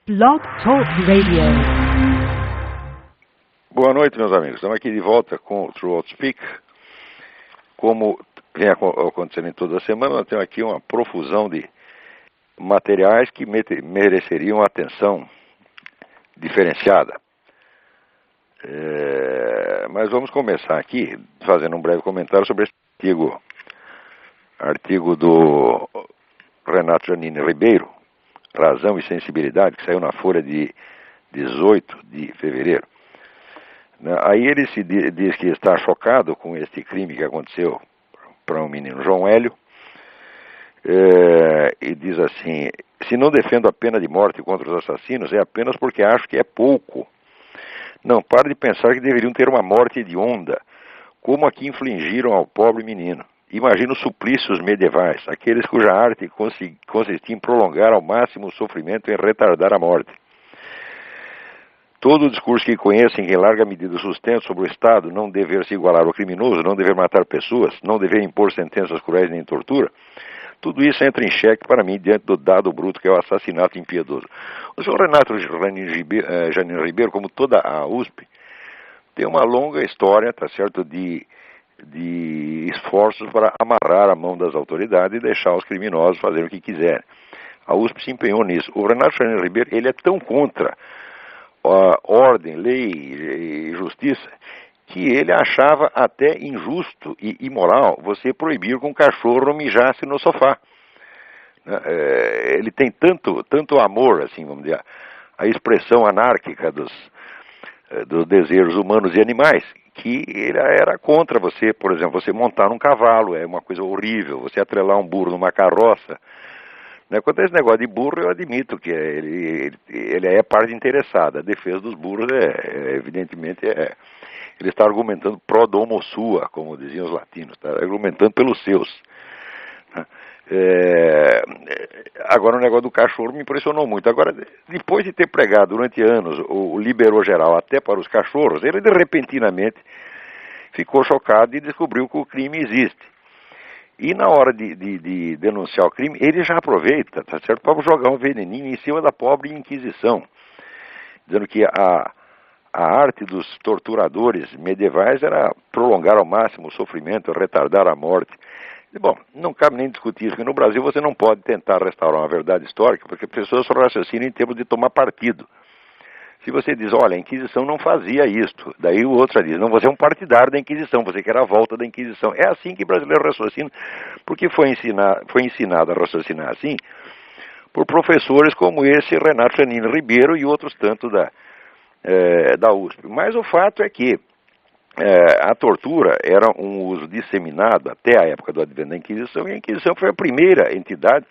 Blog Talk Radio. Boa noite, meus amigos. Estamos aqui de volta com o True Speak. Como vem acontecendo em toda a semana, nós temos aqui uma profusão de materiais que mereceriam atenção diferenciada. Mas vamos começar aqui fazendo um breve comentário sobre esse artigo do Renato Janine Ribeiro, Razão e Sensibilidade, que saiu na Folha de 18 de fevereiro. Aí ele diz que está chocado com este crime que aconteceu para um menino, João Hélio, e diz assim: se não defendo a pena de morte contra os assassinos, é apenas porque acho que é pouco. Não, pare de pensar que deveriam ter uma morte hedionda, como a que infligiram ao pobre menino. Imagina os suplícios medievais, aqueles cuja arte consistia em prolongar ao máximo o sofrimento e em retardar a morte. Todo o discurso que conhecem, que em larga medida sustenta sobre o Estado não dever se igualar ao criminoso, não dever matar pessoas, não dever impor sentenças cruéis nem tortura, tudo isso entra em xeque para mim diante do dado bruto que é o assassinato impiedoso. O senhor Renato Janine Ribeiro, como toda a USP, tem uma longa história, tá certo, de esforços para amarrar a mão das autoridades e deixar os criminosos fazerem o que quiserem. A USP se empenhou nisso. O Renato Janine Ribeiro, ele é tão contra a ordem, lei e justiça, que ele achava até injusto e imoral você proibir que um cachorro mijasse no sofá. Ele tem tanto amor, assim, vamos dizer, a expressão anárquica dos desejos humanos e animais, que ele era contra você, por exemplo, você montar um cavalo, é uma coisa horrível, você atrelar um burro numa carroça. Quanto a esse negócio de burro, eu admito que ele é parte interessada. A defesa dos burros, evidentemente, ele está argumentando pro domo sua, como diziam os latinos, está argumentando pelos seus. Agora, o negócio do cachorro me impressionou muito. Agora, depois de ter pregado durante anos o liberou geral até para os cachorros, ele repentinamente ficou chocado e descobriu que o crime existe. E na hora de denunciar o crime, ele já aproveita, tá certo, para jogar um veneninho em cima da pobre Inquisição, dizendo que a arte dos torturadores medievais era prolongar ao máximo o sofrimento, retardar a morte. E, bom, não cabe nem discutir isso, porque no Brasil você não pode tentar restaurar uma verdade histórica, porque as pessoas só raciocinam em termos de tomar partido. Se você diz, olha, a Inquisição não fazia isto, daí o outro diz, não, você é um partidário da Inquisição, você quer a volta da Inquisição. É assim que o brasileiro raciocina, porque foi ensinado a raciocinar assim por professores como esse Renato Janine Ribeiro e outros tantos da USP. Mas o fato é que a tortura era um uso disseminado até a época do advento da Inquisição, e a Inquisição foi a primeira entidade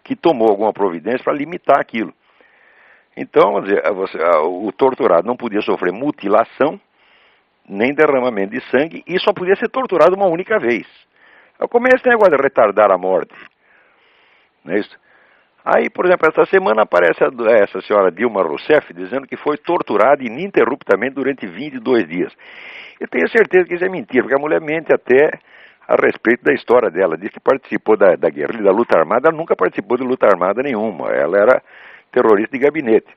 que tomou alguma providência para limitar aquilo. Então, vamos dizer, o torturado não podia sofrer mutilação, nem derramamento de sangue, e só podia ser torturado uma única vez. Como é esse negócio de retardar a morte? Não é isso? Aí, por exemplo, essa semana aparece essa senhora Dilma Rousseff dizendo que foi torturada ininterruptamente durante 22 dias. Eu tenho certeza que isso é mentira, porque a mulher mente até a respeito da história dela. Diz que participou da guerrilha, da luta armada. Ela nunca participou de luta armada nenhuma. Ela era terrorista de gabinete.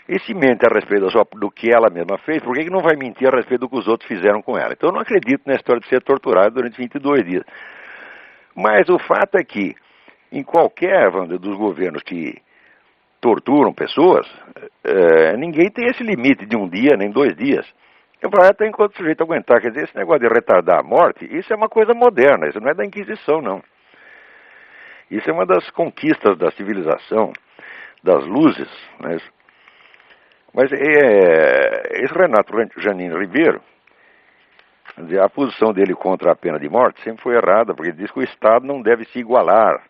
E se mente a respeito do que ela mesma fez, por que não vai mentir a respeito do que os outros fizeram com ela? Então eu não acredito na história de ser torturada durante 22 dias. Mas o fato é que, em qualquer dos governos que torturam pessoas, ninguém tem esse limite de um dia, nem 2 dias. Eu falo, até enquanto o sujeito aguentar. Quer dizer, esse negócio de retardar a morte, isso é uma coisa moderna, isso não é da Inquisição, não. Isso é uma das conquistas da civilização, das luzes, né? Mas esse Renato Janine Ribeiro, quer dizer, a posição dele contra a pena de morte sempre foi errada, porque ele diz que o Estado não deve se igualar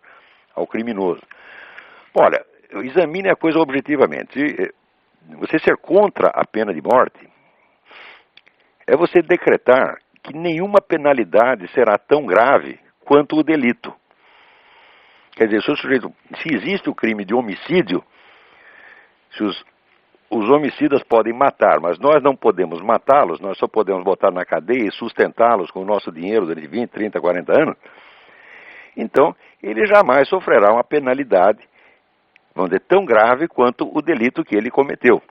ao criminoso. Olha, examine a coisa objetivamente. Você ser contra a pena de morte é você decretar que nenhuma penalidade será tão grave quanto o delito. Quer dizer, se existe o crime de homicídio, se os homicidas podem matar, mas nós não podemos matá-los, nós só podemos botar na cadeia e sustentá-los com o nosso dinheiro durante 20, 30, 40 anos, então ele jamais sofrerá uma penalidade vamos dizer, tão grave quanto o delito que ele cometeu.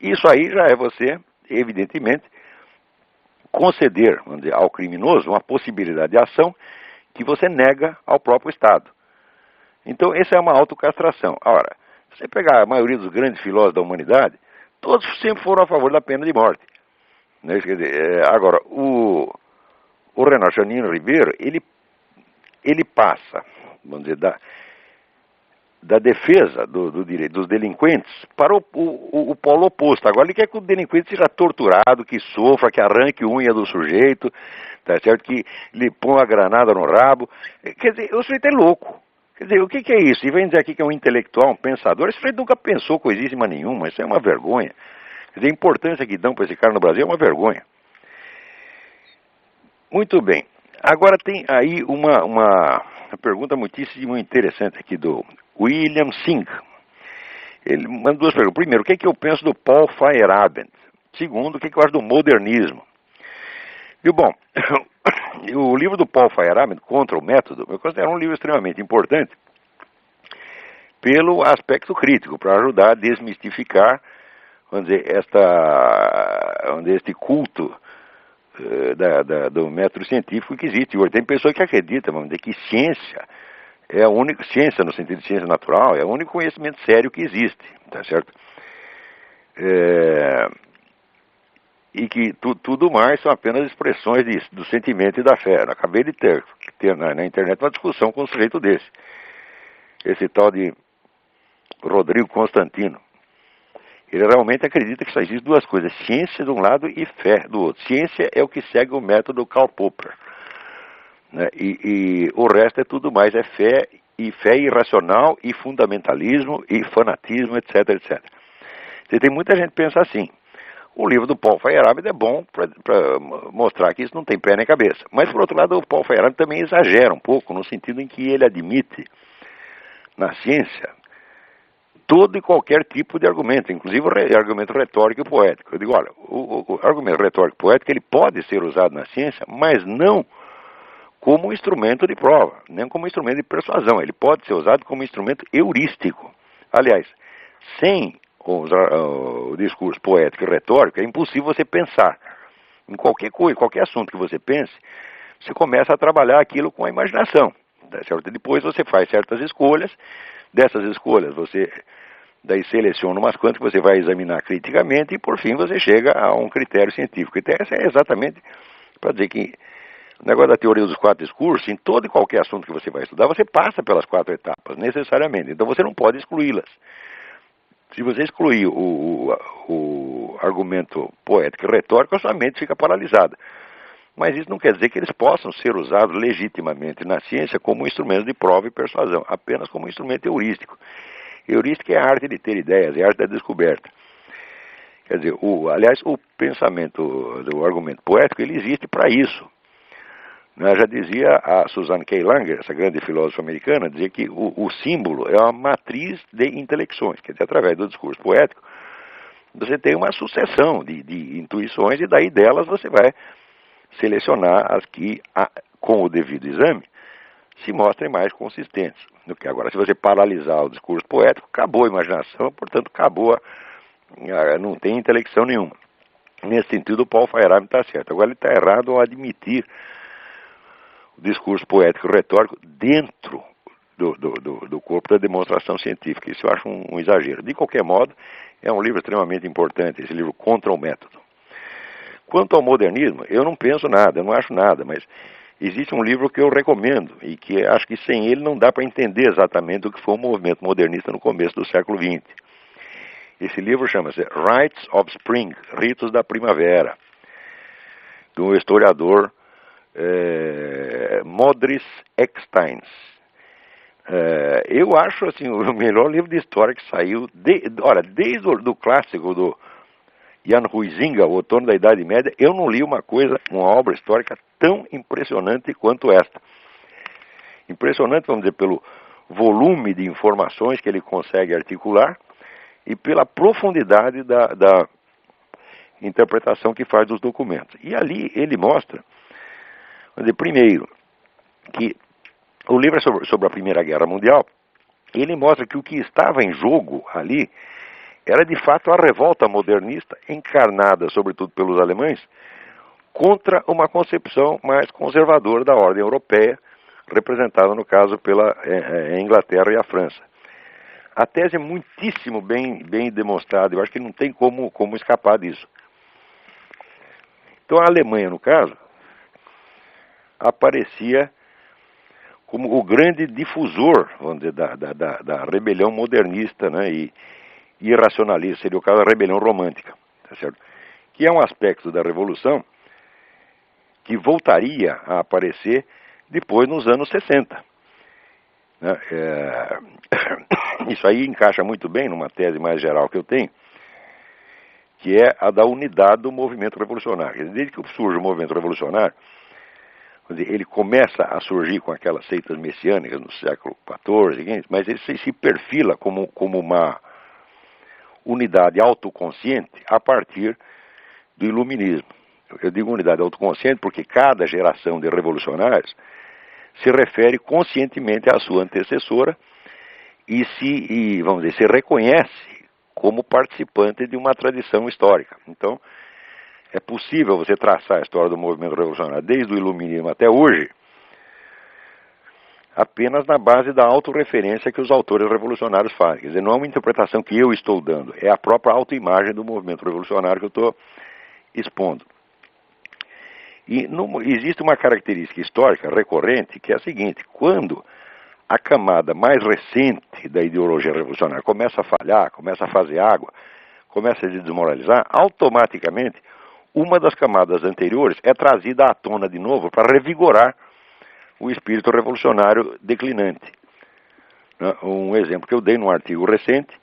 Isso aí já é você, evidentemente, conceder, vamos dizer, ao criminoso uma possibilidade de ação que você nega ao próprio Estado. Então, essa é uma autocastração. Ora, se você pegar a maioria dos grandes filósofos da humanidade, todos sempre foram a favor da pena de morte. Né? Quer dizer, agora, o Renato Janino Ribeiro, ele passa, vamos dizer, da defesa do direito dos delinquentes para o polo oposto. Agora ele quer que o delinquente seja torturado, que sofra, que arranque unha do sujeito, tá certo? Que lhe põe uma granada no rabo. Quer dizer, o sujeito é louco. Quer dizer, o que é isso? E vem dizer aqui que é um intelectual, um pensador. Esse sujeito nunca pensou coisíssima nenhuma. Isso é uma vergonha. Quer dizer, a importância que dão para esse cara no Brasil é uma vergonha. Muito bem. Agora tem aí uma pergunta muitíssimo interessante aqui do William Singh. Ele manda duas perguntas. Primeiro, o que é que eu penso do Paul Feyerabend? Segundo, o que é que eu acho do modernismo? E bom, o livro do Paul Feyerabend, Contra o Método, eu considero um livro extremamente importante pelo aspecto crítico, para ajudar a desmistificar, vamos dizer, este culto do método científico que existe. Hoje tem pessoas que acreditam, vamos dizer, que ciência é a única, ciência no sentido de ciência natural, é o único conhecimento sério que existe, tá certo? E que tudo mais são apenas expressões do sentimento e da fé. Eu acabei de ter na internet uma discussão com um sujeito desse. Esse tal de Rodrigo Constantino. Ele realmente acredita que só existe duas coisas, ciência de um lado e fé do outro. Ciência é o que segue o método Karl Popper. Né? E o resto é tudo mais, é fé irracional, e fundamentalismo, e fanatismo, etc, etc. E tem muita gente que pensa assim. O livro do Paul Feyerabend é bom para mostrar que isso não tem pé nem cabeça. Mas, por outro lado, o Paul Feyerabend também exagera um pouco, no sentido em que ele admite, na ciência, todo e qualquer tipo de argumento, inclusive o argumento retórico e poético. Eu digo, olha, o argumento retórico e poético, ele pode ser usado na ciência, mas não como instrumento de prova, nem como instrumento de persuasão. Ele pode ser usado como instrumento heurístico. Aliás, sem o discurso poético e retórico, é impossível você pensar. Em qualquer coisa, qualquer assunto que você pense, você começa a trabalhar aquilo com a imaginação. Tá certo? Depois você faz certas escolhas, dessas escolhas você daí seleciona umas quantas que você vai examinar criticamente e por fim você chega a um critério científico. Então essa é exatamente para dizer que o negócio da teoria dos quatro discursos, em todo e qualquer assunto que você vai estudar, você passa pelas quatro etapas, necessariamente. Então você não pode excluí-las. Se você excluir o argumento poético e retórico, a sua mente fica paralisada. Mas isso não quer dizer que eles possam ser usados legitimamente na ciência como instrumento de prova e persuasão, apenas como instrumento heurístico. Heurística é a arte de ter ideias, é a arte da descoberta. Quer dizer, aliás, o pensamento do argumento poético, ele existe para isso. Já dizia a Suzanne K. Langer, essa grande filósofa americana, dizia que o símbolo é uma matriz de intelecções. Quer dizer, através do discurso poético, você tem uma sucessão de intuições e daí delas você vai selecionar as que, com o devido exame, se mostrem mais consistentes. Agora, se você paralisar o discurso poético, acabou a imaginação, portanto, não tem intelecção nenhuma. Nesse sentido, o Paul Feyerabend está certo. Agora, ele está errado ao admitir o discurso poético e retórico dentro do corpo da demonstração científica. Isso eu acho um exagero. De qualquer modo, é um livro extremamente importante, esse livro Contra o Método. Quanto ao modernismo, eu não penso nada, eu não acho nada, mas existe um livro que eu recomendo e que acho que sem ele não dá para entender exatamente o que foi o movimento modernista no começo do século XX. Esse livro chama-se Rites of Spring, Ritos da Primavera, do historiador Modris Eksteins. Eu acho assim, o melhor livro de história que saiu, desde o clássico do Jan Huizinga, o Outono da Idade Média, eu não li uma obra histórica tão impressionante quanto esta. Impressionante, vamos dizer, pelo volume de informações que ele consegue articular e pela profundidade da interpretação que faz dos documentos. E ali ele mostra, vamos dizer, primeiro, que o livro é sobre a Primeira Guerra Mundial, ele mostra que o que estava em jogo ali era de fato a revolta modernista, encarnada sobretudo pelos alemães, contra uma concepção mais conservadora da ordem europeia, representada no caso pela Inglaterra e a França. A tese é muitíssimo bem demonstrada, eu acho que não tem como escapar disso. Então a Alemanha, no caso, aparecia como o grande difusor, vamos dizer, da rebelião modernista, né, e irracionalista, seria o caso da rebelião romântica, tá certo? Que é um aspecto da Revolução que voltaria a aparecer depois nos anos 60. Né? Isso aí encaixa muito bem numa tese mais geral que eu tenho, que é a da unidade do movimento revolucionário. Desde que surge o movimento revolucionário, ele começa a surgir com aquelas seitas messiânicas no século XIV, mas ele se perfila como uma unidade autoconsciente a partir do iluminismo. Eu digo unidade autoconsciente porque cada geração de revolucionários se refere conscientemente à sua antecessora e vamos dizer, se reconhece como participante de uma tradição histórica. Então, é possível você traçar a história do movimento revolucionário desde o iluminismo até hoje apenas na base da autorreferência que os autores revolucionários fazem. Quer dizer, não é uma interpretação que eu estou dando, é a própria autoimagem do movimento revolucionário que eu estou expondo. E existe uma característica histórica recorrente que é a seguinte: quando a camada mais recente da ideologia revolucionária começa a falhar, começa a fazer água, começa a se desmoralizar, automaticamente uma das camadas anteriores é trazida à tona de novo para revigorar o espírito revolucionário declinante. Um exemplo que eu dei num artigo recente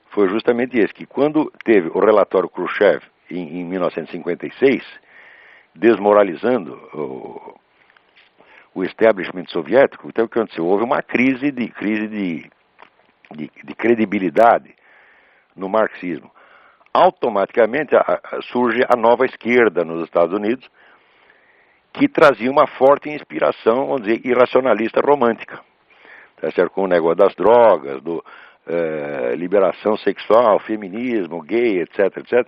foi justamente esse, que quando teve o relatório Khrushchev em 1956, desmoralizando o establishment soviético, então o que aconteceu? Houve uma crise de credibilidade no marxismo. Automaticamente surge a nova esquerda nos Estados Unidos, que trazia uma forte inspiração, vamos dizer, irracionalista romântica. Tá certo? Com o negócio das drogas, liberação sexual, feminismo, gay, etc, etc.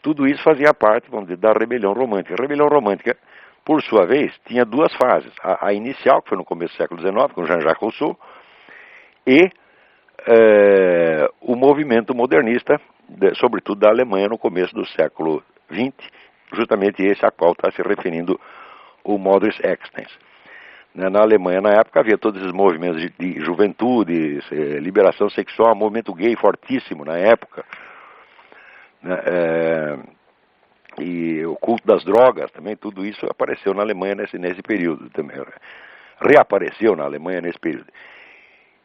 Tudo isso fazia parte, vamos dizer, da rebelião romântica. A rebelião romântica, por sua vez, tinha duas fases. A inicial, que foi no começo do século XIX, com Jean-Jacques Rousseau, e o movimento modernista, sobretudo da Alemanha, no começo do século XX, justamente esse a qual está se referindo o Modris Extens. Na Alemanha, na época, havia todos esses movimentos de juventude, liberação sexual, movimento gay fortíssimo na época, e o culto das drogas também, tudo isso apareceu na Alemanha nesse período também. Reapareceu na Alemanha nesse período.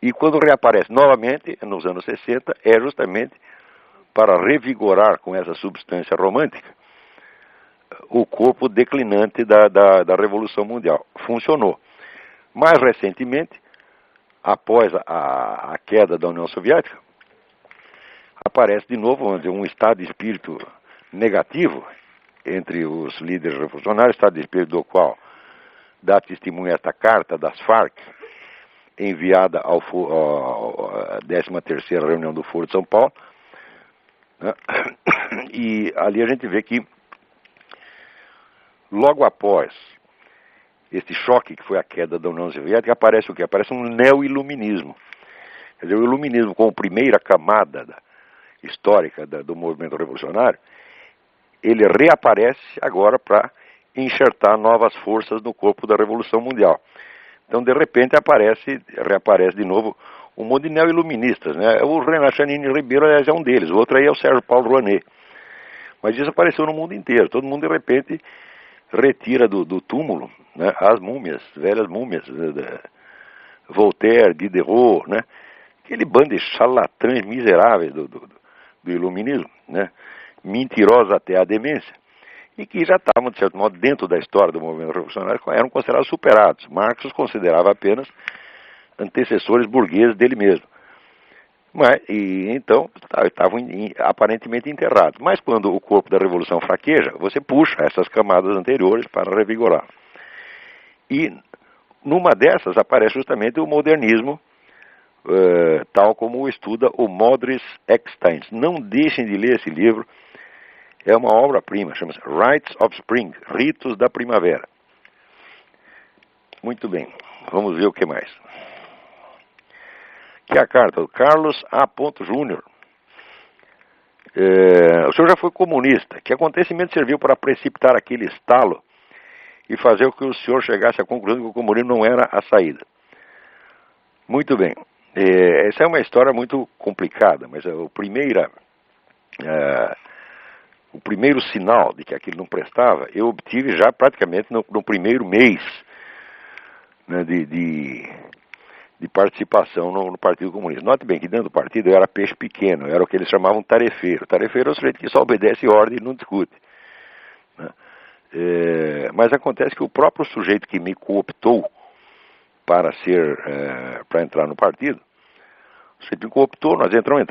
E quando reaparece novamente, nos anos 60, é justamente para revigorar com essa substância romântica o corpo declinante da Revolução Mundial. Funcionou. Mais recentemente, após a queda da União Soviética, aparece de novo, vamos dizer, um estado de espírito negativo entre os líderes revolucionários, estado de espírito do qual dá testemunho esta carta das Farc, enviada à 13ª reunião do Foro de São Paulo, né? E ali a gente vê que logo após este choque que foi a queda da União Soviética, aparece o quê? Aparece um neo-iluminismo. Quer dizer, o iluminismo como primeira camada histórica do movimento revolucionário, ele reaparece agora para enxertar novas forças no corpo da Revolução Mundial. Então, de repente, reaparece de novo um monte de neo-iluministas, né? O Renan Chanini Ribeiro, aliás, é um deles, o outro aí é o Sérgio Paulo Rouanet. Mas isso apareceu no mundo inteiro, todo mundo, de repente, retira do túmulo, né, as múmias, velhas múmias, Voltaire, Diderot, né? Aquele bando de charlatães miseráveis do iluminismo, né? Mentirosos até a demência, e que já estavam, de certo modo, dentro da história do movimento revolucionário, eram considerados superados. Marx os considerava apenas antecessores burgueses dele mesmo. Então, estavam aparentemente enterrados. Mas quando o corpo da revolução fraqueja, você puxa essas camadas anteriores para revigorar. E numa dessas aparece justamente o modernismo, tal como o estuda o Modris Eckstein. Não deixem de ler esse livro, é uma obra-prima, chama-se Rites of Spring, Ritos da Primavera. Muito bem, vamos ver o que mais. Aqui é a carta do Carlos A. Júnior. O senhor já foi comunista. Que acontecimento serviu para precipitar aquele estalo e fazer com que o senhor chegasse à conclusão que o comunismo não era a saída? Muito bem. Essa é uma história muito complicada, mas o primeiro sinal de que aquilo não prestava, eu obtive já praticamente no primeiro mês, né, de participação no Partido Comunista. Note bem que dentro do partido eu era peixe pequeno, era o que eles chamavam tarefeiro. Tarefeiro é o sujeito que só obedece ordem e não discute, né? Mas acontece que o próprio sujeito que me cooptou para entrar no partido, o sujeito me cooptou, nós entramos,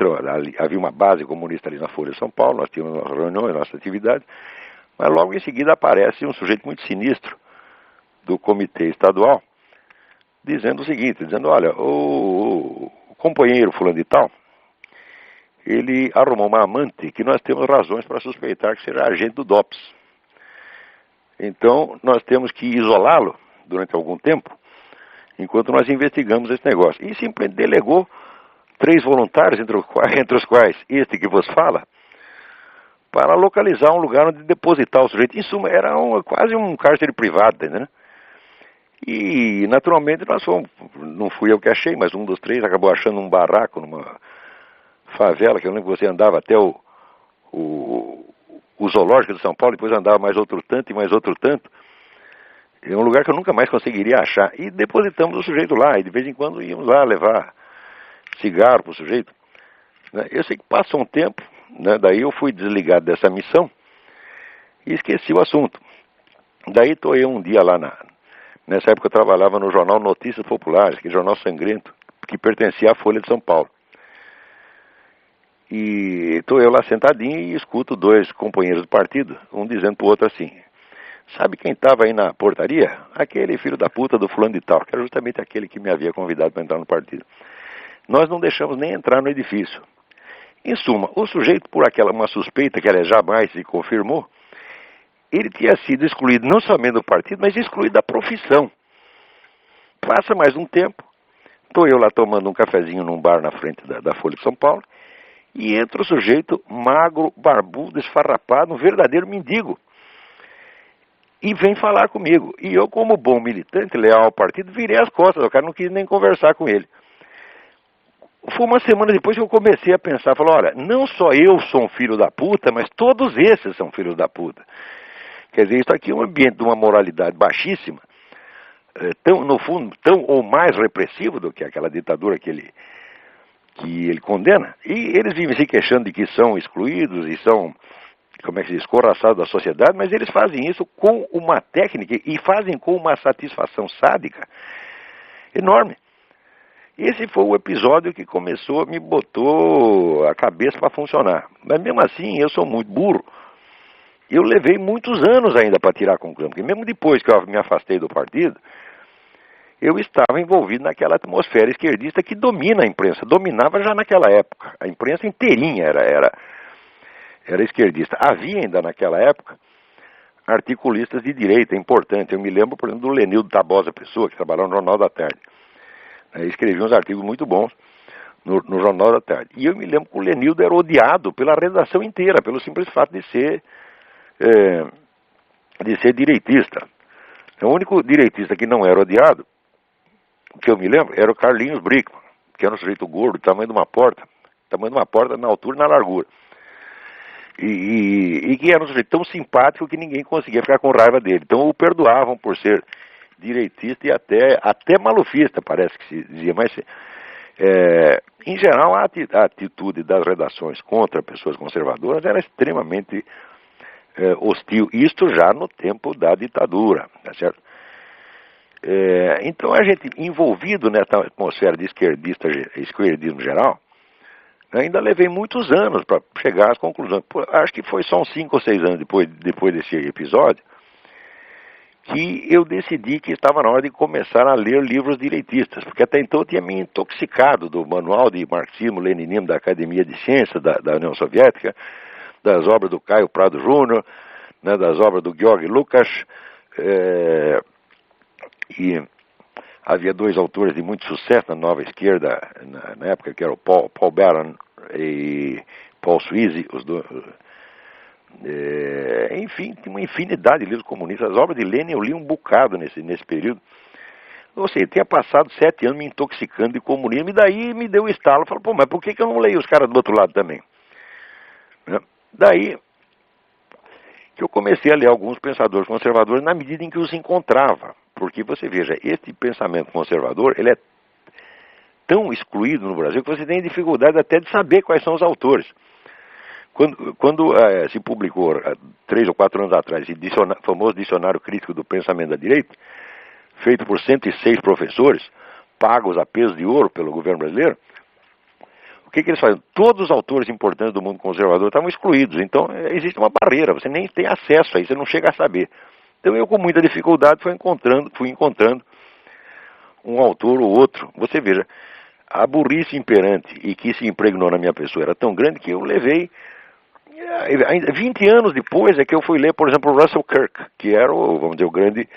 havia uma base comunista ali na Folha de São Paulo, nós tínhamos nossas reuniões, nossas atividades, mas logo em seguida aparece um sujeito muito sinistro do comitê estadual, dizendo o seguinte, olha, o companheiro fulano de tal, ele arrumou uma amante que nós temos razões para suspeitar que seja agente do DOPS. Então, nós temos que isolá-lo durante algum tempo, enquanto nós investigamos esse negócio. E simplesmente delegou 3 voluntários, entre os quais este que vos fala, para localizar um lugar onde depositar o sujeito. Em suma, era quase um cárcere privado, né? E, naturalmente, nós fomos, não fui eu que achei, mas um dos 3 acabou achando um barraco numa favela, que eu lembro que você andava até o zoológico de São Paulo, depois andava mais outro tanto e mais outro tanto. É um lugar que eu nunca mais conseguiria achar. E depositamos o sujeito lá, e de vez em quando íamos lá levar cigarro para o sujeito. Eu sei que passou um tempo, né, daí eu fui desligado dessa missão e esqueci o assunto. Daí estou eu um dia lá nessa época eu trabalhava no jornal Notícias Populares, que é jornal sangrento, que pertencia à Folha de São Paulo. E estou eu lá sentadinho e escuto 2 companheiros do partido, um dizendo para o outro assim, sabe quem estava aí na portaria? Aquele filho da puta do fulano de tal, que era justamente aquele que me havia convidado para entrar no partido. Nós não deixamos nem entrar no edifício. Em suma, o sujeito, por uma suspeita que ela jamais se confirmou, ele tinha sido excluído não somente do partido, mas excluído da profissão. Passa mais um tempo, estou eu lá tomando um cafezinho num bar na frente da Folha de São Paulo, e entra o sujeito magro, barbudo, esfarrapado, um verdadeiro mendigo, e vem falar comigo. E eu, como bom militante, leal ao partido, virei as costas, o cara não quis nem conversar com ele. Foi uma semana depois que eu comecei a pensar, falei, olha, não só eu sou um filho da puta, mas todos esses são filhos da puta. Quer dizer, isso aqui é um ambiente de uma moralidade baixíssima, no fundo, tão ou mais repressivo do que aquela ditadura que ele condena, e eles vivem se queixando de que são excluídos e são, como é que se diz, escorraçados da sociedade, mas eles fazem isso com uma técnica e fazem com uma satisfação sádica enorme. Esse foi o episódio que me botou a cabeça para funcionar. Mas mesmo assim, eu sou muito burro. Eu levei muitos anos ainda para tirar a conclusão, porque mesmo depois que eu me afastei do partido, eu estava envolvido naquela atmosfera esquerdista que domina a imprensa, dominava já naquela época. A imprensa inteirinha era esquerdista. Havia ainda naquela época articulistas de direita, importante. Eu me lembro, por exemplo, do Lenildo Tabosa Pessoa, que trabalhava no Jornal da Tarde. Escrevia uns artigos muito bons no Jornal da Tarde. E eu me lembro que o Lenildo era odiado pela redação inteira, pelo simples fato de ser direitista. O único direitista que não era odiado, que eu me lembro, era o Carlinhos Brickman, que era um sujeito gordo, tamanho de uma porta na altura e na largura. E que era um sujeito tão simpático que ninguém conseguia ficar com raiva dele. Então o perdoavam por ser direitista e até malufista, parece que se dizia. Mas, em geral, a atitude das redações contra pessoas conservadoras era extremamente hostil. Isto já no tempo da ditadura, tá certo? Então a gente, envolvido nessa atmosfera de esquerdismo geral, ainda levei muitos anos para chegar às conclusões. Acho que foi só uns 5 ou 6 anos depois desse episódio, que eu decidi que estava na hora de começar a ler livros direitistas, porque até então eu tinha me intoxicado do manual de marxismo-leninismo da Academia de Ciências da União Soviética, das obras do Caio Prado Júnior, né, das obras do Georg Lukács, e havia dois autores de muito sucesso na nova esquerda na época, que eram Paul Baran e Paul Sweezy, os dois. Enfim, tinha uma infinidade de livros comunistas. As obras de Lenin eu li um bocado nesse período. Ou seja, tinha passado 7 anos me intoxicando de comunismo, e daí me deu um estalo. Falei, pô, mas por que eu não leio os caras do outro lado também? Né? Daí que eu comecei a ler alguns pensadores conservadores na medida em que os encontrava. Porque você veja, este pensamento conservador, ele é tão excluído no Brasil que você tem dificuldade até de saber quais são os autores. Quando se publicou, 3 ou 4 anos atrás, esse famoso Dicionário Crítico do Pensamento da Direita, feito por 106 professores, pagos a peso de ouro pelo governo brasileiro, o que eles fazem? Todos os autores importantes do mundo conservador estavam excluídos. Então, existe uma barreira, você nem tem acesso a isso, você não chega a saber. Então, eu, com muita dificuldade, fui encontrando um autor ou outro. Você veja, a burrice imperante e que se impregnou na minha pessoa era tão grande que eu levei... 20 anos depois é que eu fui ler, por exemplo, Russell Kirk, que era vamos dizer, o grande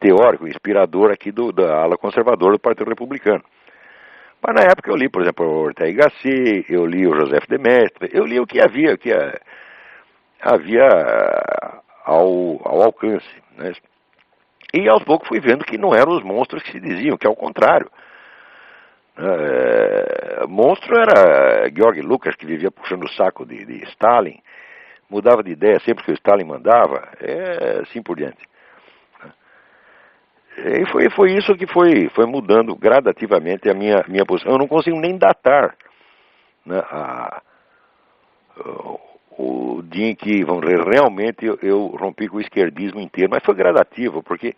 teórico, inspirador aqui da ala conservadora do Partido Republicano. Mas na época eu li, por exemplo, o Ortega y Gasset, eu li o Joseph de Maistre, eu li o que havia ao alcance, né? E aos poucos fui vendo que não eram os monstros que se diziam, que ao contrário. Monstro era Georg Lukács, que vivia puxando o saco de Stalin, mudava de ideia sempre que o Stalin mandava, assim por diante. E foi isso que foi mudando gradativamente a minha posição. Eu não consigo nem datar, né, o dia em que, vamos dizer, realmente eu rompi com o esquerdismo inteiro, mas foi gradativo, porque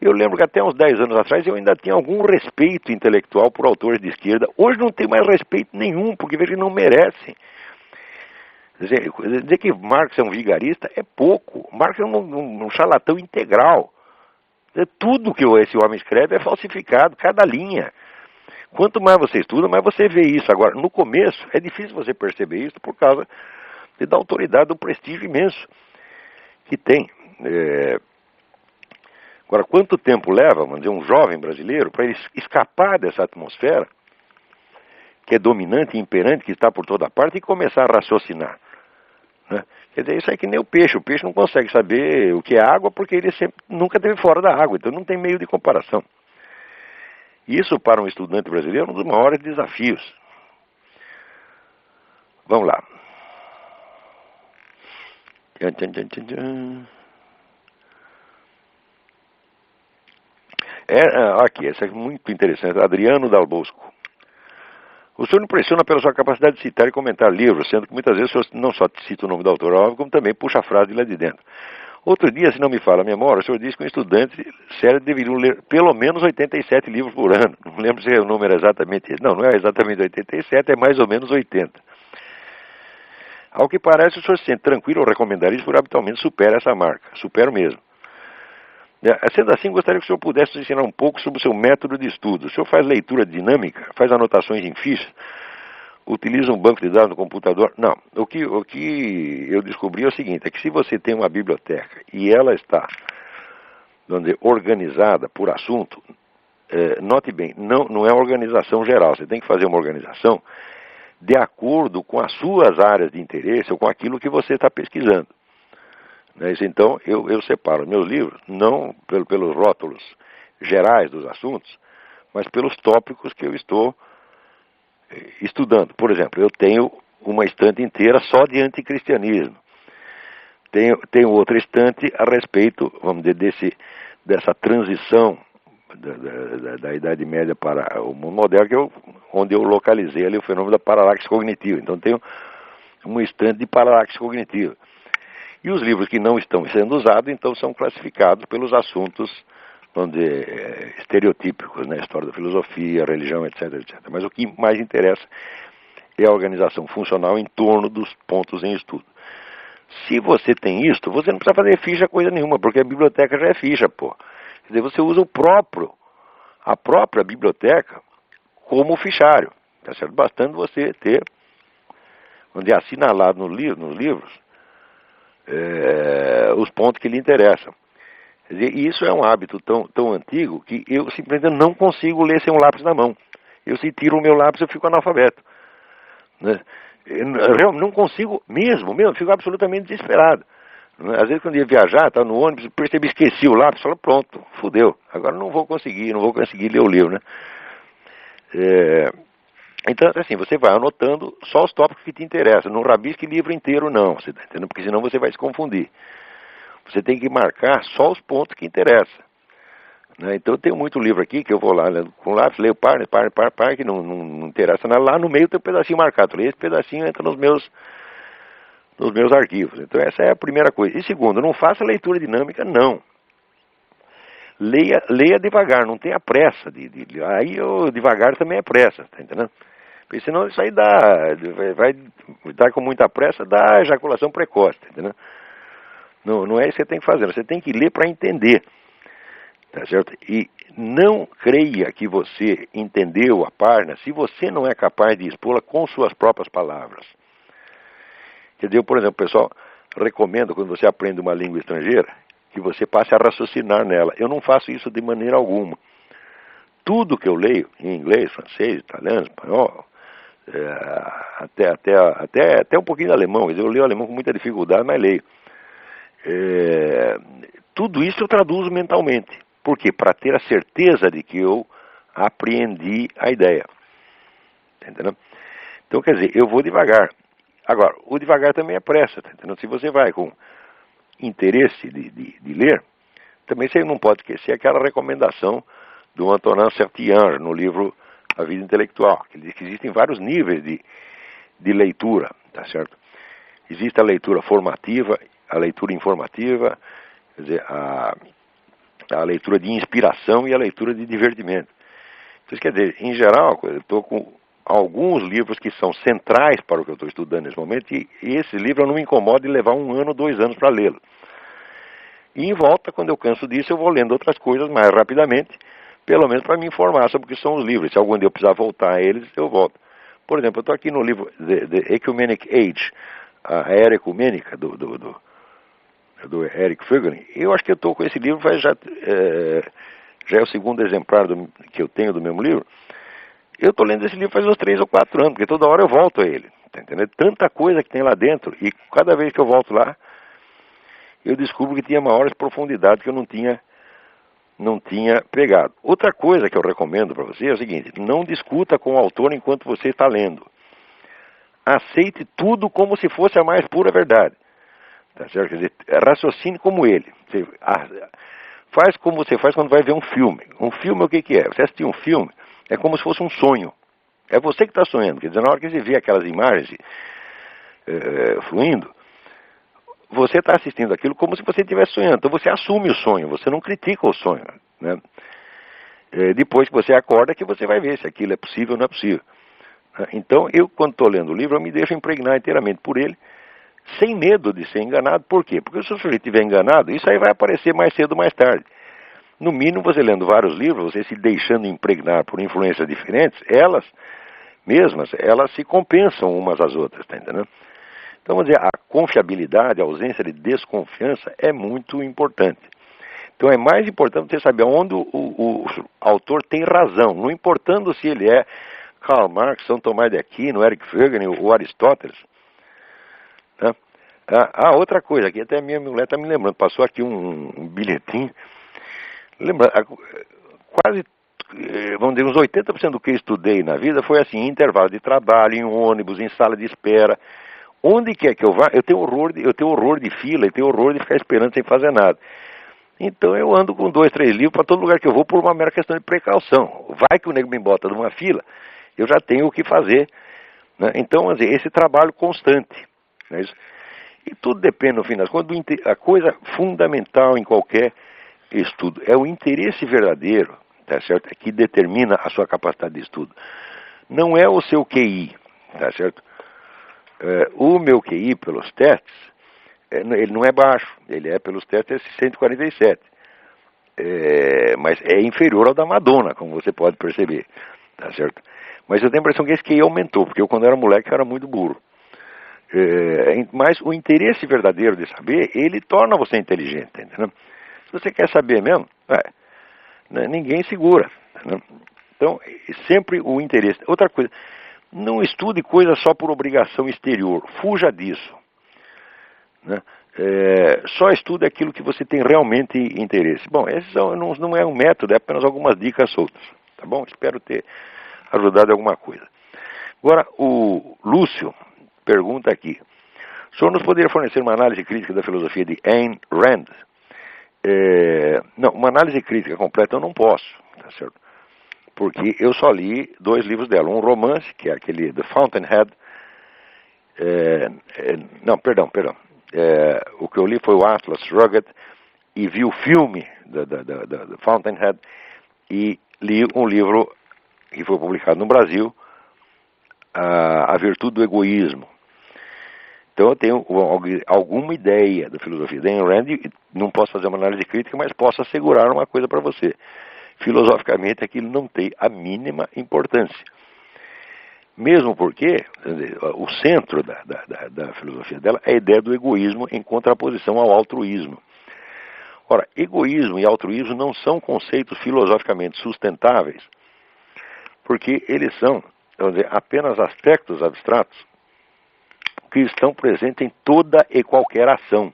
eu lembro que até uns 10 anos atrás eu ainda tinha algum respeito intelectual por autores de esquerda. Hoje não tenho mais respeito nenhum, porque vejo que não merecem. Dizer que Marx é um vigarista é pouco. Marx é um charlatão integral. Tudo que esse homem escreve é falsificado, cada linha. Quanto mais você estuda, mais você vê isso. Agora, no começo, é difícil você perceber isso por causa da autoridade, do prestígio imenso que tem. Agora, quanto tempo leva, vamos dizer, um jovem brasileiro para ele escapar dessa atmosfera que é dominante e imperante, que está por toda parte, e começar a raciocinar? Né? Quer dizer, isso é que nem o peixe. O peixe não consegue saber o que é água porque ele nunca esteve fora da água, então não tem meio de comparação. Isso, para um estudante brasileiro, é um dos maiores desafios. Vamos lá. Aqui, essa é muito interessante. Adriano Dal Bosco. O senhor impressiona pela sua capacidade de citar e comentar livros, sendo que muitas vezes o senhor não só cita o nome do autor, óbvio, como também puxa a frase de lá de dentro. Outro dia, se não me falha a memória, o senhor disse que um estudante sério deveria ler pelo menos 87 livros por ano. Não lembro se o número é exatamente esse. Não é exatamente 87, é mais ou menos 80. Ao que parece, o senhor se sente tranquilo ao recomendar isso, porque habitualmente supera essa marca. Supero mesmo. Sendo assim, gostaria que o senhor pudesse nos ensinar um pouco sobre o seu método de estudo. O senhor faz leitura dinâmica, faz anotações em fichas, utiliza um banco de dados no computador? Não. O que eu descobri é o seguinte, é que se você tem uma biblioteca e ela está, vamos dizer, organizada por assunto, note bem, não é organização geral, você tem que fazer uma organização de acordo com as suas áreas de interesse ou com aquilo que você está pesquisando. Então, eu separo meus livros, não pelos rótulos gerais dos assuntos, mas pelos tópicos que eu estou estudando. Por exemplo, eu tenho uma estante inteira só de anticristianismo. Tenho outra estante a respeito, vamos dizer, dessa transição da Idade Média para o mundo moderno, onde eu localizei ali o fenômeno da paralaxe cognitiva. Então, tenho uma estante de paralaxe cognitiva. E os livros que não estão sendo usados, então, são classificados pelos assuntos, vamos dizer, estereotípicos, né? História da filosofia, religião, etc, etc. Mas o que mais interessa é a organização funcional em torno dos pontos em estudo. Se você tem isso, você não precisa fazer ficha coisa nenhuma, porque a biblioteca já é ficha, pô. Quer dizer, você usa a própria biblioteca como fichário, tá certo? Bastando você ter, onde é assinalado nos livros, os pontos que lhe interessam. Quer dizer, isso é um hábito tão antigo que eu simplesmente não consigo ler sem um lápis na mão. Eu, se tiro o meu lápis, eu fico analfabeto. Né? Eu não consigo mesmo, fico absolutamente desesperado. Né? Às vezes, quando eu ia viajar, estava no ônibus, percebi, esqueci o lápis, falo, pronto, fudeu. Agora não vou conseguir ler o livro, né? Então, assim, você vai anotando só os tópicos que te interessam. Não rabisque livro inteiro, não, você tá entendendo? Porque senão você vai se confundir. Você tem que marcar só os pontos que interessam. Né? Então, eu tenho muito livro aqui que eu vou lá, né, com lápis, leio par, que não interessa nada. Lá no meio tem um pedacinho marcado. Esse pedacinho entra nos meus arquivos. Então, essa é a primeira coisa. E segundo, não faça leitura dinâmica, não. Leia devagar, não tenha pressa. Aí, devagar também é pressa, tá entendendo? Porque senão isso aí vai dar com muita pressa, dá ejaculação precoce, tá entendendo? Não é isso que você tem que fazer, você tem que ler para entender, tá certo? E não creia que você entendeu a página se você não é capaz de expô-la com suas próprias palavras. Quer dizer, por exemplo, o pessoal recomenda, quando você aprende uma língua estrangeira, que você passe a raciocinar nela. Eu não faço isso de maneira alguma. Tudo que eu leio, em inglês, francês, italiano, espanhol, até um pouquinho de alemão, quer dizer, eu leio alemão com muita dificuldade, mas leio. Tudo isso eu traduzo mentalmente. Por quê? Para ter a certeza de que eu apreendi a ideia. Entendeu? Então, quer dizer, eu vou devagar. Agora, o devagar também é pressa. Tá entendendo? Se você vai com interesse de ler, também você não pode esquecer aquela recomendação do Antonin Saint-Exupéry no livro A Vida Intelectual, que ele diz que existem vários níveis de leitura, tá certo? Existe a leitura formativa, a leitura informativa, quer dizer, a leitura de inspiração e a leitura de divertimento. Então, quer dizer, em geral, eu estou com alguns livros que são centrais para o que eu estou estudando nesse momento, e esse livro eu não me incomodo de levar 1 ano, 2 anos para lê-lo. E em volta, quando eu canso disso, eu vou lendo outras coisas mais rapidamente, pelo menos para me informar sobre o que são os livros. Se algum dia eu precisar voltar a eles, eu volto. Por exemplo, eu estou aqui no livro The Ecumenic Age, a Era Ecumênica, do Eric Fögling. Eu acho que eu estou com esse livro, já é o segundo exemplar que eu tenho do mesmo livro. Eu estou lendo esse livro faz uns 3 ou 4 anos, porque toda hora eu volto a ele. Tá entendendo? Tanta coisa que tem lá dentro, e cada vez que eu volto lá, eu descubro que tinha maiores profundidades que eu não tinha pegado. Outra coisa que eu recomendo para você é o seguinte: não discuta com o autor enquanto você está lendo. Aceite tudo como se fosse a mais pura verdade. Tá certo? Quer dizer, raciocine como ele. Faz como você faz quando vai ver um filme. Um filme, o que é? Você assistir um filme, é como se fosse um sonho. É você que está sonhando. Quer dizer, na hora que você vê aquelas imagens fluindo, você está assistindo aquilo como se você estivesse sonhando. Então você assume o sonho, você não critica o sonho. Né? Depois que você acorda, que você vai ver se aquilo é possível ou não é possível. Então, eu, quando estou lendo o livro, eu me deixo impregnar inteiramente por ele, sem medo de ser enganado. Por quê? Porque se o sujeito estiver enganado, isso aí vai aparecer mais cedo ou mais tarde. No mínimo, você lendo vários livros, você se deixando impregnar por influências diferentes, elas se compensam umas às outras, tá entendendo? Então, vamos dizer, a confiabilidade, a ausência de desconfiança é muito importante. Então, é mais importante você saber onde o autor tem razão, não importando se ele é Karl Marx, São Tomás de Aquino, Eric Fögling ou Aristóteles. Né? Outra coisa, aqui até a minha mulher está me lembrando, passou aqui um bilhetinho, lembra, quase, vamos dizer, uns 80% do que eu estudei na vida foi assim, em intervalo de trabalho, em ônibus, em sala de espera. Onde quer que eu vá, eu tenho horror de fila, eu tenho horror de ficar esperando sem fazer nada. Então eu ando com 2, 3 livros para todo lugar que eu vou por uma mera questão de precaução. Vai que o nego me bota numa fila, eu já tenho o que fazer. Né? Então, assim, esse trabalho constante. Né? E tudo depende, no fim das contas, a coisa fundamental em qualquer estudo é o interesse verdadeiro, tá certo? É que determina a sua capacidade de estudo. Não é o seu QI, tá certo? O meu QI, pelos testes, ele não é baixo, ele é, pelos testes, 147. Mas é inferior ao da Madonna, como você pode perceber, tá certo? Mas eu tenho a impressão que esse QI aumentou, porque eu, quando era moleque, eu era muito burro. Mas o interesse verdadeiro de saber, ele torna você inteligente, entendeu? Se você quer saber mesmo, ninguém segura, entendeu? Então, sempre o interesse. Outra coisa, não estude coisa só por obrigação exterior, fuja disso, né? Só estude aquilo que você tem realmente interesse. Bom, esse não é um método, é apenas algumas dicas soltas, tá bom? Espero ter ajudado em alguma coisa. Agora, o Lúcio pergunta aqui: o senhor nos poderia fornecer uma análise crítica da filosofia de Ayn Rand? Não, uma análise crítica completa eu não posso, tá certo? Porque eu só li 2 livros dela. Um romance, que é aquele The Fountainhead. Não, perdão. O que eu li foi o Atlas Shrugged, e vi o filme da Fountainhead, e li um livro que foi publicado no Brasil, A Virtude do Egoísmo. Então eu tenho alguma ideia da filosofia da Ayn Rand. Não posso fazer uma análise crítica, mas posso assegurar uma coisa para você. Filosoficamente, aquilo não tem a mínima importância. Mesmo porque o centro da filosofia dela é a ideia do egoísmo em contraposição ao altruísmo. Ora, egoísmo e altruísmo não são conceitos filosoficamente sustentáveis, porque eles são, vamos dizer, apenas aspectos abstratos que estão presentes em toda e qualquer ação.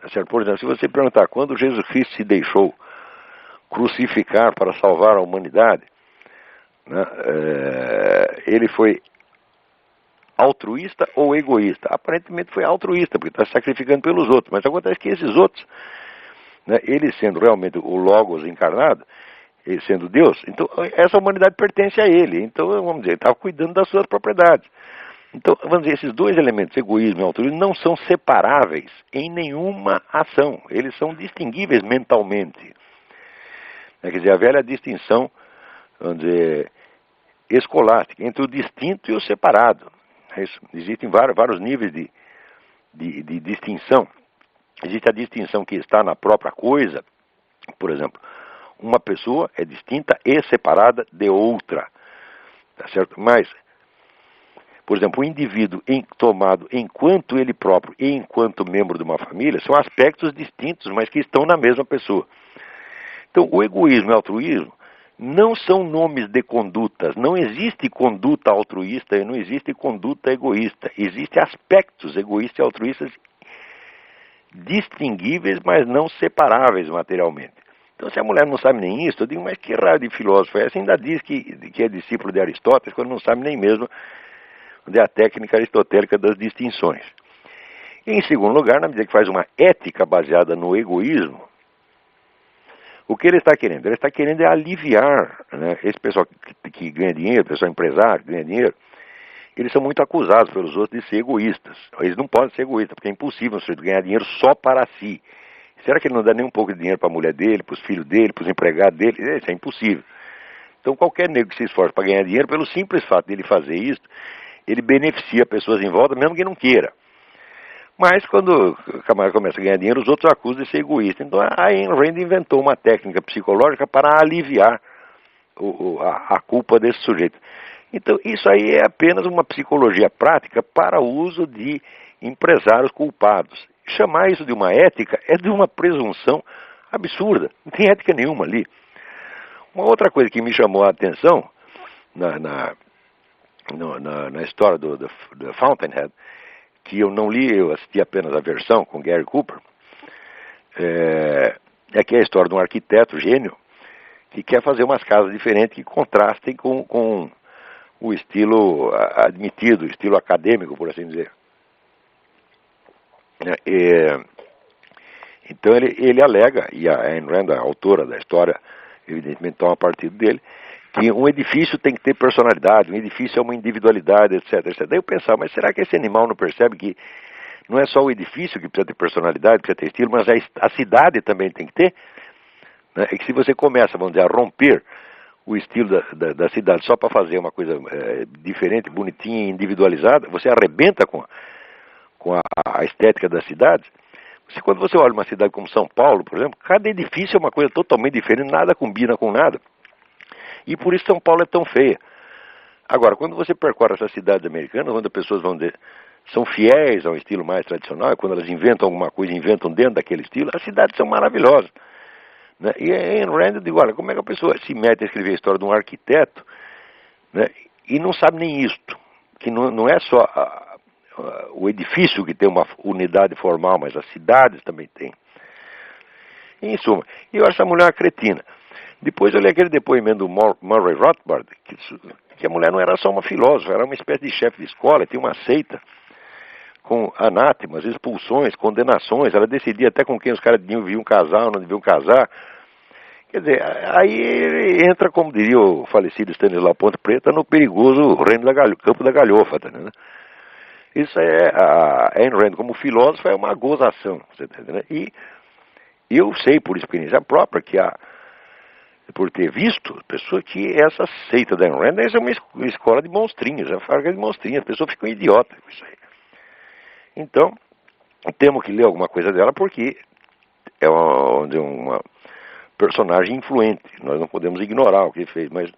Tá certo? Por exemplo, se você perguntar quando Jesus Cristo se deixou crucificar para salvar a humanidade, né, ele foi altruísta ou egoísta? Aparentemente foi altruísta, porque está se sacrificando pelos outros. Mas acontece que esses outros, né, ele sendo realmente o Logos encarnado, ele sendo Deus, então essa humanidade pertence a ele. Então, vamos dizer, ele estava cuidando das suas propriedades. Então, vamos dizer, esses 2 elementos, egoísmo e altruísmo, não são separáveis em nenhuma ação. Eles são distinguíveis mentalmente. Quer dizer, a velha distinção, vamos dizer, escolástica, entre o distinto e o separado. Existem vários níveis de distinção. Existe a distinção que está na própria coisa. Por exemplo, uma pessoa é distinta e separada de outra. Tá certo? Mas, por exemplo, o indivíduo tomado enquanto ele próprio e enquanto membro de uma família são aspectos distintos, mas que estão na mesma pessoa. Então, o egoísmo e o altruísmo não são nomes de condutas. Não existe conduta altruísta e não existe conduta egoísta. Existem aspectos egoístas e altruístas distinguíveis, mas não separáveis materialmente. Então, se a mulher não sabe nem isso, eu digo, mas que raio de filósofo é esse? Ainda diz que é discípulo de Aristóteles, quando não sabe nem mesmo onde é a técnica aristotélica das distinções. E, em segundo lugar, na medida que faz uma ética baseada no egoísmo, o que ele está querendo? Ele está querendo aliviar, né, esse pessoal que ganha dinheiro, pessoal empresário que ganha dinheiro. Eles são muito acusados pelos outros de ser egoístas. Eles não podem ser egoístas, porque é impossível um sujeito ganhar dinheiro só para si. Será que ele não dá nem um pouco de dinheiro para a mulher dele, para os filhos dele, para os empregados dele? Isso é impossível. Então qualquer nego que se esforce para ganhar dinheiro, pelo simples fato dele fazer isso, ele beneficia pessoas em volta, mesmo que não queira. Mas quando o camarada começa a ganhar dinheiro, os outros acusam de ser egoísta. Então a Ayn Rand inventou uma técnica psicológica para aliviar a culpa desse sujeito. Então isso aí é apenas uma psicologia prática para o uso de empresários culpados. Chamar isso de uma ética é de uma presunção absurda. Não tem ética nenhuma ali. Uma outra coisa que me chamou a atenção na história do Fountainhead, que eu não li, eu assisti apenas a versão com Gary Cooper, é que é a história de um arquiteto gênio que quer fazer umas casas diferentes que contrastem com o estilo admitido, o estilo acadêmico, por assim dizer. Então ele alega, e a Ayn Rand, a autora da história, evidentemente toma partido dele, que um edifício tem que ter personalidade, um edifício é uma individualidade, etc, etc. Daí eu pensava, mas será que esse animal não percebe que não é só o edifício que precisa ter personalidade, precisa ter estilo, mas a cidade também tem que ter? Né? E que se você começa, vamos dizer, a romper o estilo da cidade só para fazer uma coisa diferente, bonitinha, individualizada, você arrebenta com com a estética das cidades. Quando você olha uma cidade como São Paulo, por exemplo, cada edifício é uma coisa totalmente diferente, nada combina com nada. E por isso São Paulo é tão feia. Agora, quando você percorre essas cidades americanas, onde as pessoas são fiéis ao estilo mais tradicional, quando elas inventam alguma coisa, inventam dentro daquele estilo, as cidades são maravilhosas. Né? E em Rand, eu digo, olha, como é que a pessoa se mete a escrever a história de um arquiteto, né, e não sabe nem isto, que não é só o edifício que tem uma unidade formal, mas as cidades também têm. Em suma, eu acho essa mulher uma cretina. Depois eu li aquele depoimento do Murray Rothbard, que a mulher não era só uma filósofa, era uma espécie de chefe de escola, tinha uma seita com anátemas, expulsões, condenações, ela decidia até com quem os caras deviam casar ou não deviam casar. Quer dizer, aí entra, como diria o falecido Stanislau Ponte Preta, no perigoso campo da galhofa, tá entendendo? Isso a Ayn Rand, como filósofa, é uma gozação, você tá entendendo? E eu sei, por experiência própria, por ter visto, pessoa que essa seita da Ayn Rand é uma escola de monstrinhos, é uma fábrica de monstrinhos, as pessoas ficam idiotas com isso aí. Então, temos que ler alguma coisa dela, porque é uma personagem influente, nós não podemos ignorar o que ele fez, mas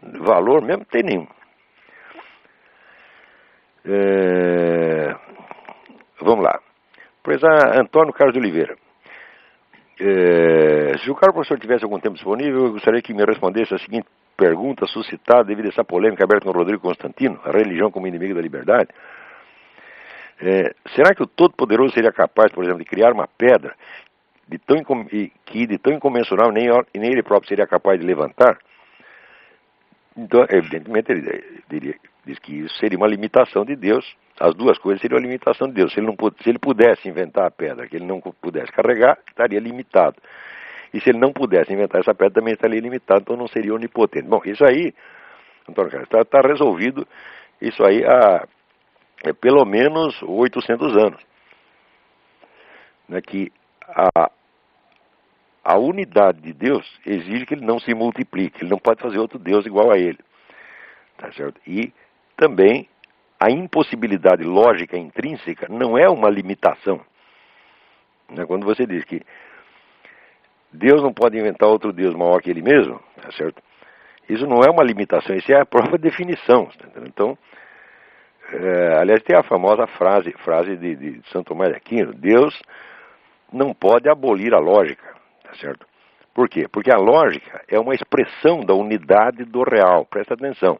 valor mesmo não tem nenhum. Vamos lá. Professor Antônio Carlos de Oliveira. Se o caro professor tivesse algum tempo disponível, eu gostaria que me respondesse a seguinte pergunta suscitada devido a essa polêmica aberta com o Rodrigo Constantino, a religião como inimigo da liberdade. Será que o Todo-Poderoso seria capaz, por exemplo, de criar uma pedra que de tão incomensurável nem ele próprio seria capaz de levantar? Então, evidentemente, ele diz que isso seria uma limitação de Deus. As duas coisas seriam uma limitação de Deus. Se ele pudesse inventar a pedra que ele não pudesse carregar, estaria limitado. E se ele não pudesse inventar essa pedra, também estaria limitado, então não seria onipotente. Bom, isso aí, Antônio Carlos, está resolvido isso aí há pelo menos 800 anos. Né, que a unidade de Deus exige que ele não se multiplique, ele não pode fazer outro Deus igual a ele. Tá certo? E também a impossibilidade lógica intrínseca não é uma limitação. Né, quando você diz que Deus não pode inventar outro Deus maior que ele mesmo, tá certo? Isso não é uma limitação, isso é a própria definição. Tá entendendo? Então, aliás, tem a famosa frase de Santo Tomás de Aquino: Deus não pode abolir a lógica, tá certo? Por quê? Porque a lógica é uma expressão da unidade do real. Presta atenção.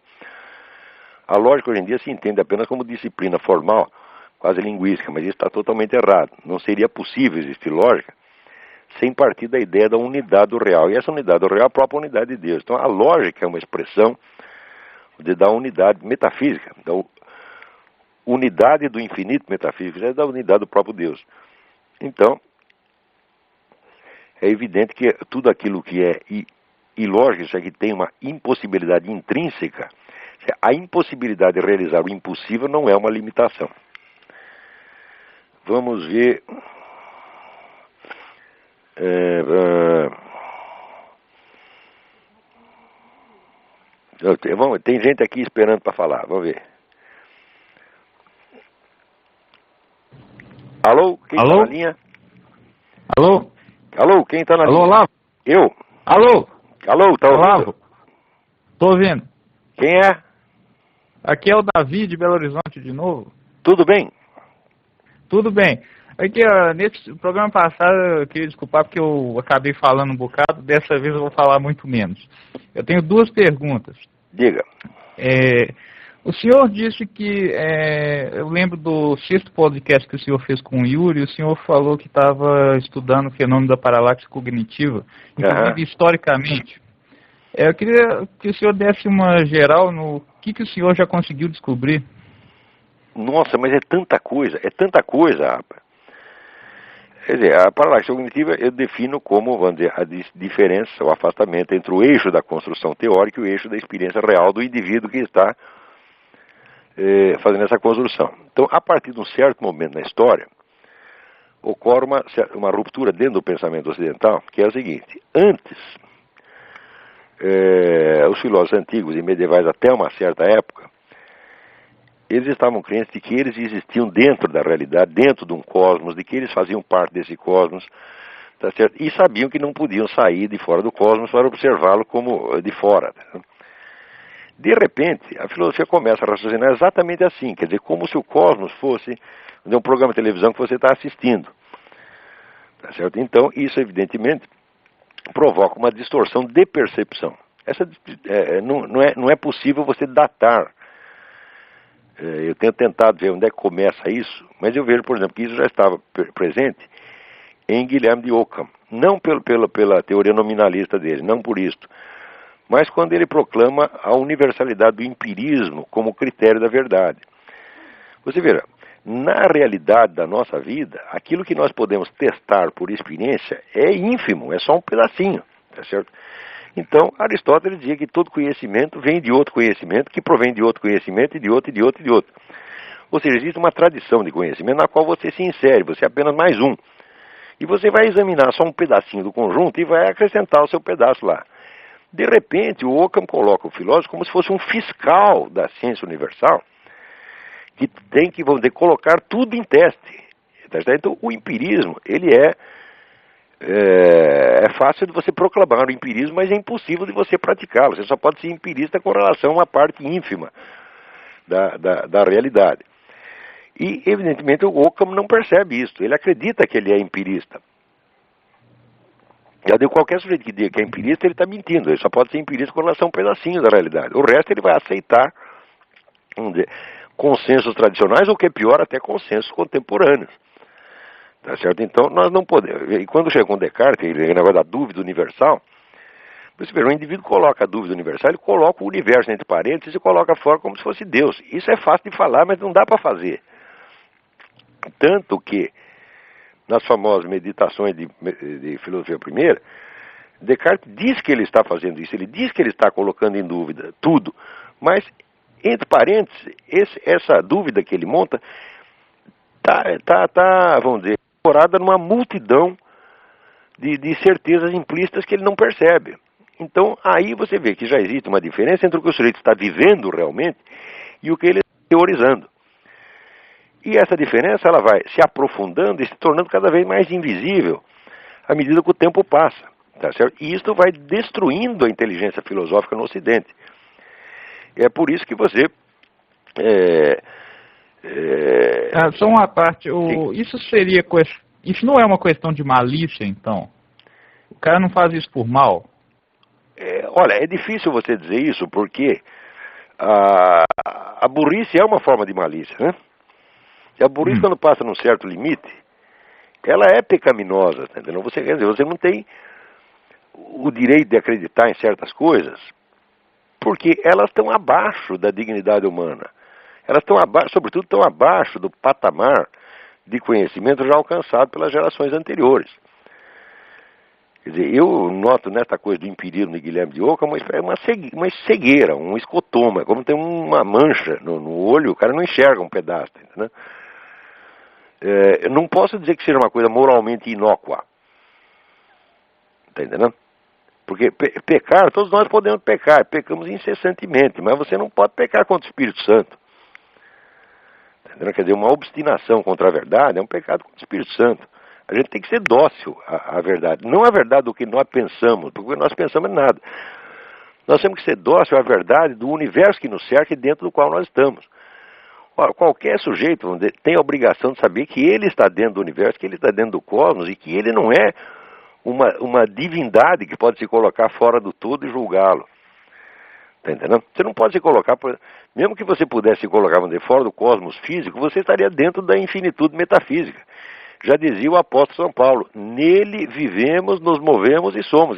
A lógica hoje em dia se entende apenas como disciplina formal, quase linguística, mas isso está totalmente errado. Não seria possível existir lógica sem partir da ideia da unidade do real. E essa unidade do real é a própria unidade de Deus. Então a lógica é uma expressão da unidade metafísica, da unidade do infinito metafísico, é da unidade do próprio Deus. Então, é evidente que tudo aquilo que é ilógico, isso aqui tem uma impossibilidade intrínseca. A impossibilidade de realizar o impossível não é uma limitação. Vamos ver. Tem gente aqui esperando para falar, vamos ver. Alô? Quem está na linha? Alô? Alô, quem está na linha? Alô, Olavo? Eu. Alô? Alô, tá ouvindo? Olavo? Tô ouvindo. Quem é? Aqui é o Davi de Belo Horizonte de novo. Tudo bem? Tudo bem. Aqui, nesse programa passado, eu queria desculpar porque eu acabei falando um bocado, dessa vez eu vou falar muito menos. Eu tenho duas perguntas. Diga. O senhor disse que, eu lembro do sexto podcast que o senhor fez com o Yuri, o senhor falou que estava estudando o fenômeno da paralaxe cognitiva, inclusive historicamente. Eu queria que o senhor desse uma geral no que o senhor já conseguiu descobrir. Nossa, mas é tanta coisa, rapaz. Quer dizer, a paralaxe cognitiva eu defino como, vamos dizer, a diferença, o afastamento entre o eixo da construção teórica e o eixo da experiência real do indivíduo que está fazendo essa construção. Então, a partir de um certo momento na história, ocorre uma ruptura dentro do pensamento ocidental, que é o seguinte: antes, os filósofos antigos e medievais até uma certa época, eles estavam crentes de que eles existiam dentro da realidade, dentro de um cosmos, de que eles faziam parte desse cosmos, tá certo? E sabiam que não podiam sair de fora do cosmos para observá-lo como de fora. Tá? De repente, a filosofia começa a raciocinar exatamente assim, quer dizer, como se o cosmos fosse um programa de televisão que você está assistindo. Tá certo? Então, isso evidentemente provoca uma distorção de percepção. Não é possível você datar. Eu tenho tentado ver onde é que começa isso, mas eu vejo, por exemplo, que isso já estava presente em Guilherme de Ockham. Não pela teoria nominalista dele, não por isto, mas quando ele proclama a universalidade do empirismo como critério da verdade. Você verá, na realidade da nossa vida, aquilo que nós podemos testar por experiência é ínfimo, é só um pedacinho, tá certo? Então, Aristóteles dizia que todo conhecimento vem de outro conhecimento, que provém de outro conhecimento, e de outro, e de outro, e de outro. Ou seja, existe uma tradição de conhecimento na qual você se insere, você é apenas mais um. E você vai examinar só um pedacinho do conjunto e vai acrescentar o seu pedaço lá. De repente, o Ockham coloca o filósofo como se fosse um fiscal da ciência universal, que tem que, vamos dizer, colocar tudo em teste. Então, o empirismo, ele é fácil de você proclamar o empirismo, mas é impossível de você praticá-lo. Você só pode ser empirista com relação a uma parte ínfima da realidade. E, evidentemente, o Ockham não percebe isso. Ele acredita que ele é empirista. Já deu qualquer sujeito que diga que é empirista, ele está mentindo. Ele só pode ser empirista com relação a um pedacinho da realidade. O resto ele vai aceitar, vamos dizer, consensos tradicionais, ou que é pior, até consensos contemporâneos. Tá certo? Então, nós não podemos. E quando chega com Descartes, o negócio da dúvida universal, você vê, o indivíduo coloca a dúvida universal, ele coloca o universo entre parênteses e coloca fora como se fosse Deus. Isso é fácil de falar, mas não dá para fazer. Tanto que, nas famosas meditações de filosofia primeira, Descartes diz que ele está fazendo isso, ele diz que ele está colocando em dúvida tudo, mas, entre parênteses, essa dúvida que ele monta vamos dizer, incorporada numa multidão de certezas implícitas que ele não percebe. Então, aí você vê que já existe uma diferença entre o que o sujeito está vivendo realmente e o que ele está teorizando. E essa diferença ela vai se aprofundando e se tornando cada vez mais invisível à medida que o tempo passa. Tá certo? E isso vai destruindo a inteligência filosófica no Ocidente. E é por isso que você... só uma parte, isso não é uma questão de malícia, então? O cara não faz isso por mal? Olha, é difícil você dizer isso, porque a burrice é uma forma de malícia, né? E a burrice, quando passa num certo limite, ela é pecaminosa, tá entendendo? Quer dizer, você não tem o direito de acreditar em certas coisas, porque elas estão abaixo da dignidade humana. Elas estão abaixo, sobretudo, estão abaixo do patamar de conhecimento já alcançado pelas gerações anteriores. Quer dizer, eu noto nessa coisa do empirismo de Guilherme de Ockham uma cegueira, um escotoma, como tem uma mancha no olho, o cara não enxerga um pedaço, entendeu? Eu não posso dizer que seja uma coisa moralmente inócua. Está entendendo? Porque pecar, todos nós podemos pecar, pecamos incessantemente, mas você não pode pecar contra o Espírito Santo. Quer dizer, uma obstinação contra a verdade é um pecado contra o Espírito Santo. A gente tem que ser dócil à verdade. Não a verdade do que nós pensamos, porque o que nós pensamos é nada. Nós temos que ser dócil à verdade do universo que nos cerca e dentro do qual nós estamos. Ora, qualquer sujeito, vamos dizer, tem a obrigação de saber que ele está dentro do universo, que ele está dentro do cosmos e que ele não é uma divindade que pode se colocar fora do todo e julgá-lo. Está entendendo? Você não pode se colocar, mesmo que você pudesse se colocar, vamos dizer, fora do cosmos físico, você estaria dentro da infinitude metafísica. Já dizia o apóstolo São Paulo, nele vivemos, nos movemos e somos.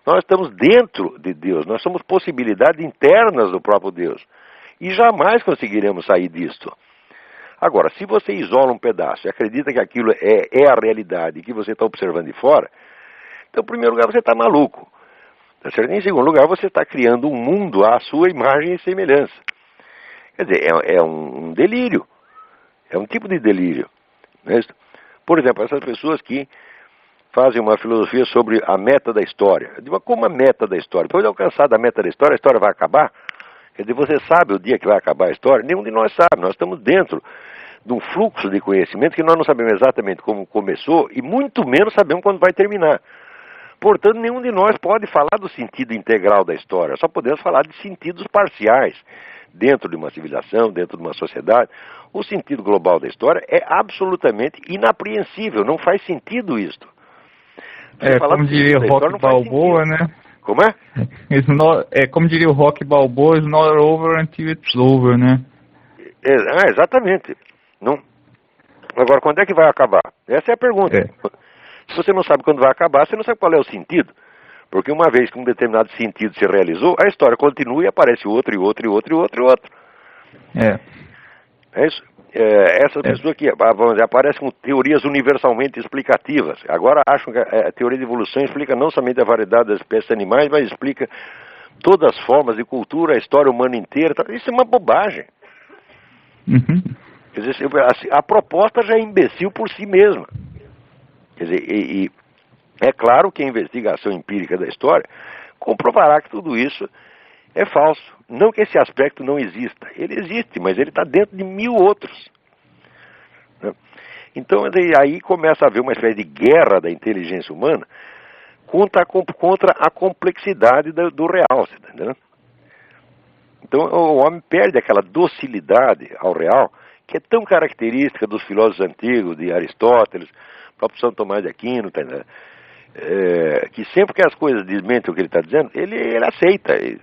Nós estamos dentro de Deus, nós somos possibilidades internas do próprio Deus. E jamais conseguiremos sair disto. Agora, se você isola um pedaço e acredita que aquilo é a realidade e que você está observando de fora, então, em primeiro lugar, você está maluco. Tá certo? Em segundo lugar, você está criando um mundo à sua imagem e semelhança. Quer dizer, é um delírio. É um tipo de delírio. Não é isso? Por exemplo, essas pessoas que fazem uma filosofia sobre a meta da história. Eu digo, como a meta da história? Depois de alcançar a meta da história, a história vai acabar? Quer dizer, você sabe o dia que vai acabar a história? Nenhum de nós sabe. Nós estamos dentro de um fluxo de conhecimento que nós não sabemos exatamente como começou e muito menos sabemos quando vai terminar. Portanto, nenhum de nós pode falar do sentido integral da história. Só podemos falar de sentidos parciais dentro de uma civilização, dentro de uma sociedade. O sentido global da história é absolutamente inapreensível. Não faz sentido isto. Como diria o Rock Balboa, né? Como é? Como diria o Rock Balboa, it's not over until it's over, né? Exatamente. Não. Agora, quando é que vai acabar? Essa é a pergunta. Se você não sabe quando vai acabar, você não sabe qual é o sentido. Porque uma vez que um determinado sentido se realizou, a história continua e aparece outro, e outro, e outro, e outro, e outro. É isso. Essas pessoas que aparecem com teorias universalmente explicativas. Agora acham que a teoria de evolução explica não somente a variedade das espécies animais, mas explica todas as formas de cultura, a história humana inteira. Isso é uma bobagem. Uhum. Quer dizer, a proposta já é imbecil por si mesma. Quer dizer, e é claro que a investigação empírica da história comprovará que tudo isso é falso. Não que esse aspecto não exista. Ele existe, mas ele está dentro de 1000 outros. Né? Então, aí começa a haver uma espécie de guerra da inteligência humana contra a complexidade do real. Você tá entendendo? Então, o homem perde aquela docilidade ao real, que é tão característica dos filósofos antigos, de Aristóteles, próprio São Tomás de Aquino, tá entendendo? Que sempre que as coisas desmentem o que ele está dizendo, ele aceita. Quer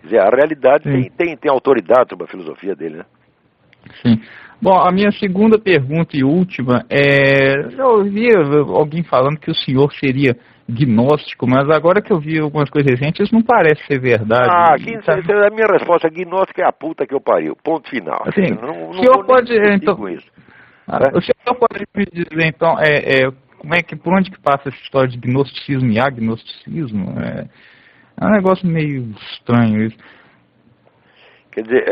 dizer, a realidade tem autoridade sobre a filosofia dele, né? Sim. Bom, a minha segunda pergunta e última eu ouvi alguém falando que o senhor seria gnóstico, mas agora que eu vi algumas coisas recentes, isso não parece ser verdade. A minha resposta, gnóstico é a puta que eu pariu, ponto final. Assim, não o senhor pode, então, com isso. O senhor pode me dizer, então, por onde que passa essa história de gnosticismo e agnosticismo? É um negócio meio estranho isso. Quer dizer,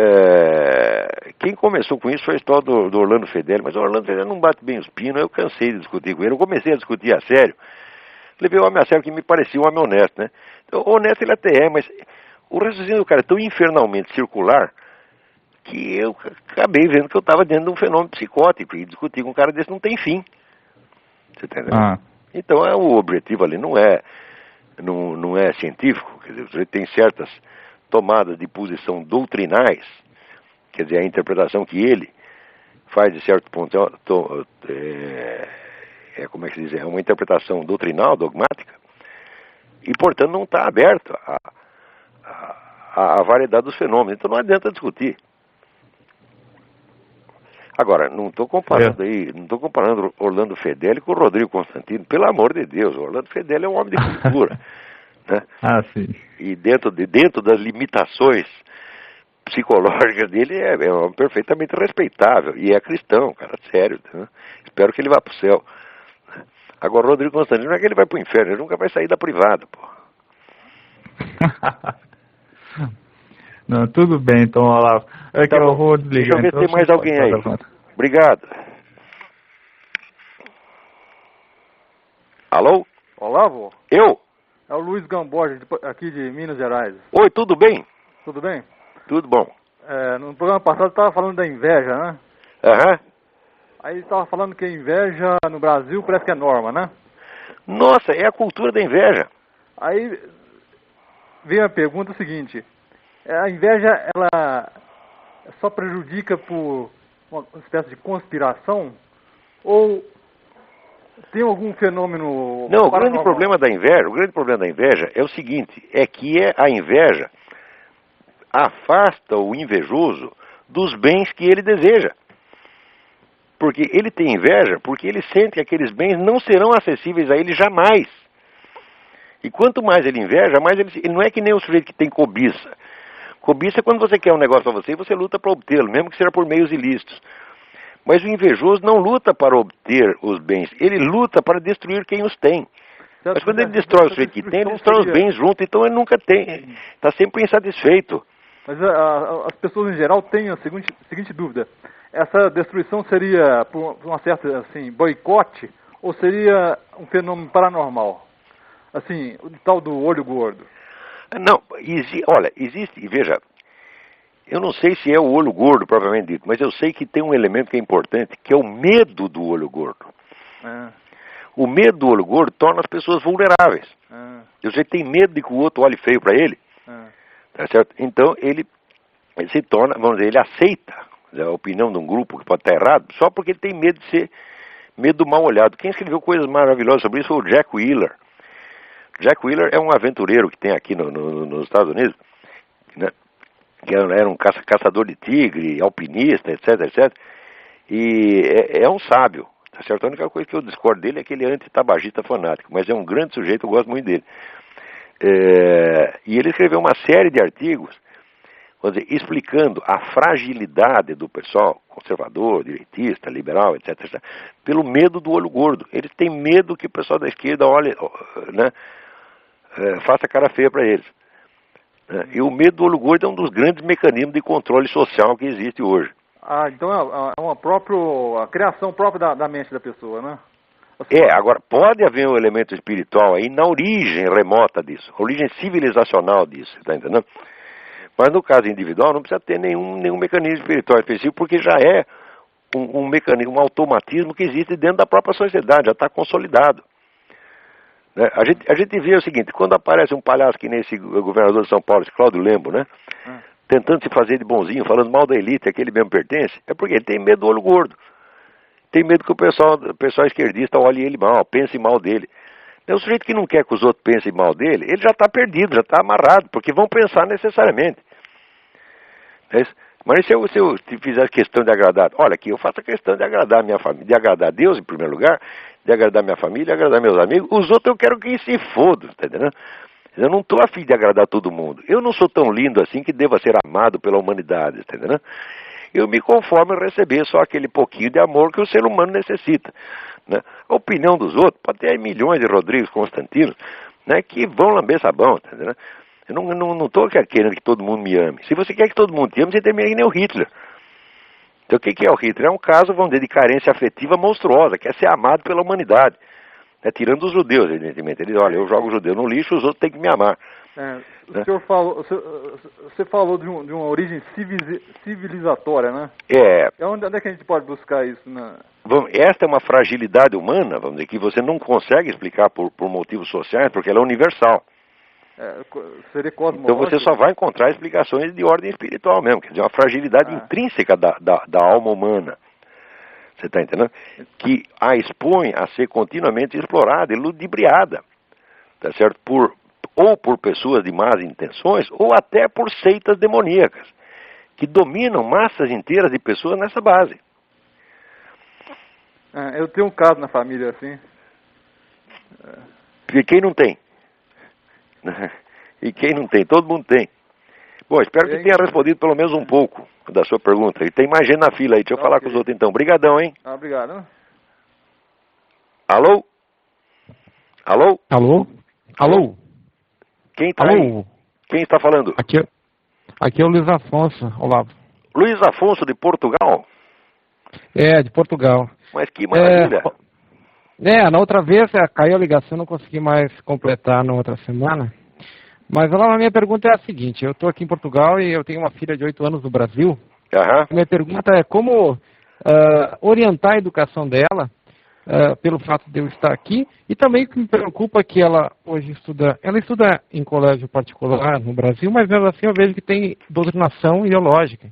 quem começou com isso foi a história do Orlando Fedeli, mas o Orlando Fedeli não bate bem os pinos, eu cansei de discutir com ele. Eu comecei a discutir a sério, levei o homem a sério que me parecia um homem honesto, né? Então, honesto ele até é, mas o raciocínio do cara é tão infernalmente circular que eu acabei vendo que eu estava dentro de um fenômeno psicótico, e discutir com um cara desse não tem fim. Você tá entendendo? Então, o objetivo ali não é científico, quer dizer, você tem certas tomadas de posição doutrinais, quer dizer, a interpretação que ele faz de certo ponto como é que se diz? É uma interpretação doutrinal, dogmática, e portanto não está aberto à variedade dos fenômenos, então não adianta discutir. Agora, não estou comparando Orlando Fedeli com o Rodrigo Constantino, pelo amor de Deus, o Orlando Fedeli é um homem de cultura. Né? Sim. E dentro das limitações psicológicas dele é um homem perfeitamente respeitável, e é cristão, cara, sério, né? Espero que ele vá para o céu. Agora, o Rodrigo Constantino não é que ele vai para o inferno, ele nunca vai sair da privada, pô. Não, tudo bem, então, Olavo. Que eu vou desligar. Deixa eu ver se tem mais alguém aí. Obrigado. Alô? Olavo? Eu? É o Luiz Gamboja, aqui de Minas Gerais. Oi, tudo bem? Tudo bem? Tudo bom. No programa passado estava falando da inveja, né? Aham. Aí estava falando que a inveja no Brasil parece que é norma, né? Nossa, é a cultura da inveja. Aí veio a pergunta seguinte: a inveja, ela só prejudica por uma espécie de conspiração? Ou tem algum fenômeno... Não, o grande problema da inveja é o seguinte, é que a inveja afasta o invejoso dos bens que ele deseja. Porque ele tem inveja, porque ele sente que aqueles bens não serão acessíveis a ele jamais. E quanto mais ele inveja, mais ele não é que nem o sujeito que tem cobiça. Cobiça é quando você quer um negócio para você e você luta para obtê-lo, mesmo que seja por meios ilícitos. Mas o invejoso não luta para obter os bens, ele luta para destruir quem os tem. Mas quando ele destrói o sujeito que tem, ele destrói os bens junto, então ele nunca tem, está sempre insatisfeito. Mas as pessoas em geral têm a seguinte dúvida: essa destruição seria por uma certa assim, boicote, ou seria um fenômeno paranormal? Assim, o tal do olho gordo. Não, olha, existe, veja, eu não sei se é o olho gordo propriamente dito, mas eu sei que tem um elemento que é importante, que é o medo do olho gordo. O medo do olho gordo torna as pessoas vulneráveis. Você tem medo de que o outro olhe feio para ele, tá certo? Então ele se torna, vamos dizer, ele aceita a opinião de um grupo que pode estar errado, só porque ele tem medo de ser, medo do mal olhado. Quem escreveu coisas maravilhosas sobre isso foi o Jack Wheeler. Jack Wheeler é um aventureiro que tem aqui nos Estados Unidos, né? Que era um caçador de tigre, alpinista, etc. E é um sábio, tá certo? A única coisa que eu discordo dele é que ele é antitabagista fanático, mas é um grande sujeito, eu gosto muito dele. E ele escreveu uma série de artigos, vamos dizer, explicando a fragilidade do pessoal conservador, direitista, liberal, etc., pelo medo do olho gordo. Eles têm medo que o pessoal da esquerda olhe, né, faça cara feia para eles. E o medo do olho gordo é um dos grandes mecanismos de controle social que existe hoje. Então é uma a criação própria da mente da pessoa, né? Agora, pode haver um elemento espiritual aí na origem remota disso, a origem civilizacional disso, tá entendendo? Mas no caso individual não precisa ter nenhum mecanismo espiritual específico, porque já é um mecanismo, um automatismo que existe dentro da própria sociedade, já está consolidado. Né? A gente vê o seguinte, quando aparece um palhaço que nem esse governador de São Paulo, esse Cláudio Lembo, né? Tentando se fazer de bonzinho, falando mal da elite, a que ele mesmo pertence, é porque ele tem medo do olho gordo. Tem medo que o pessoal esquerdista olhe ele mal, pense mal dele. O sujeito que não quer que os outros pensem mal dele, ele já está perdido, já está amarrado, porque vão pensar necessariamente. Mas se eu fizer questão de agradar, olha aqui, eu faço a questão de agradar a minha família, de agradar a Deus em primeiro lugar, de agradar minha família, de agradar meus amigos, os outros eu quero que se fodam, tá entendendo? Eu não estou a fim de agradar todo mundo. Eu não sou tão lindo assim que deva ser amado pela humanidade, tá entendendo? Eu me conformo em receber só aquele pouquinho de amor que o ser humano necessita. Né? A opinião dos outros, pode ter milhões de Rodrigues Constantinos, né, que vão lamber sabão, tá entendendo? Eu não estou querendo que todo mundo me ame. Se você quer que todo mundo te ame, você termina que nem o Hitler. Então o que é o Hitler? É um caso, vamos dizer, de carência afetiva monstruosa, quer ser amado pela humanidade. Tirando os judeus, evidentemente. Ele diz, olha, eu jogo o judeu no lixo, os outros têm que me amar. O senhor você falou de uma origem civilizatória, né? Onde é que a gente pode buscar isso? Esta é uma fragilidade humana, vamos dizer, que você não consegue explicar por motivos sociais, porque ela é universal. Seria cosmológico. Então você só vai encontrar explicações de ordem espiritual mesmo, quer dizer, uma fragilidade intrínseca da alma humana. Você está entendendo? Que a expõe a ser continuamente explorada e ludibriada, tá certo? Ou por pessoas de más intenções, ou até por seitas demoníacas, que dominam massas inteiras de pessoas nessa base. Eu tenho um caso na família assim. E quem não tem? E quem não tem? Todo mundo tem. Bom, espero que tenha respondido pelo menos um pouco da sua pergunta. E tem mais gente na fila aí. Deixa eu falar com os outros então. Obrigadão, hein? Obrigado. Alô? Alô? Alô? Alô? Quem está aí? Quem está falando? Aqui é o Luiz Afonso, Olavo. Luiz Afonso de Portugal? De Portugal. Mas que maravilha. Na outra vez caiu a ligação, não consegui mais completar na outra semana. Mas a minha pergunta é a seguinte, eu estou aqui em Portugal e eu tenho uma filha de 8 anos no Brasil. Minha pergunta é como orientar a educação dela, pelo fato de eu estar aqui, e também o que me preocupa é que ela hoje estuda em colégio particular no Brasil, mas mesmo assim eu vejo que tem doutrinação ideológica.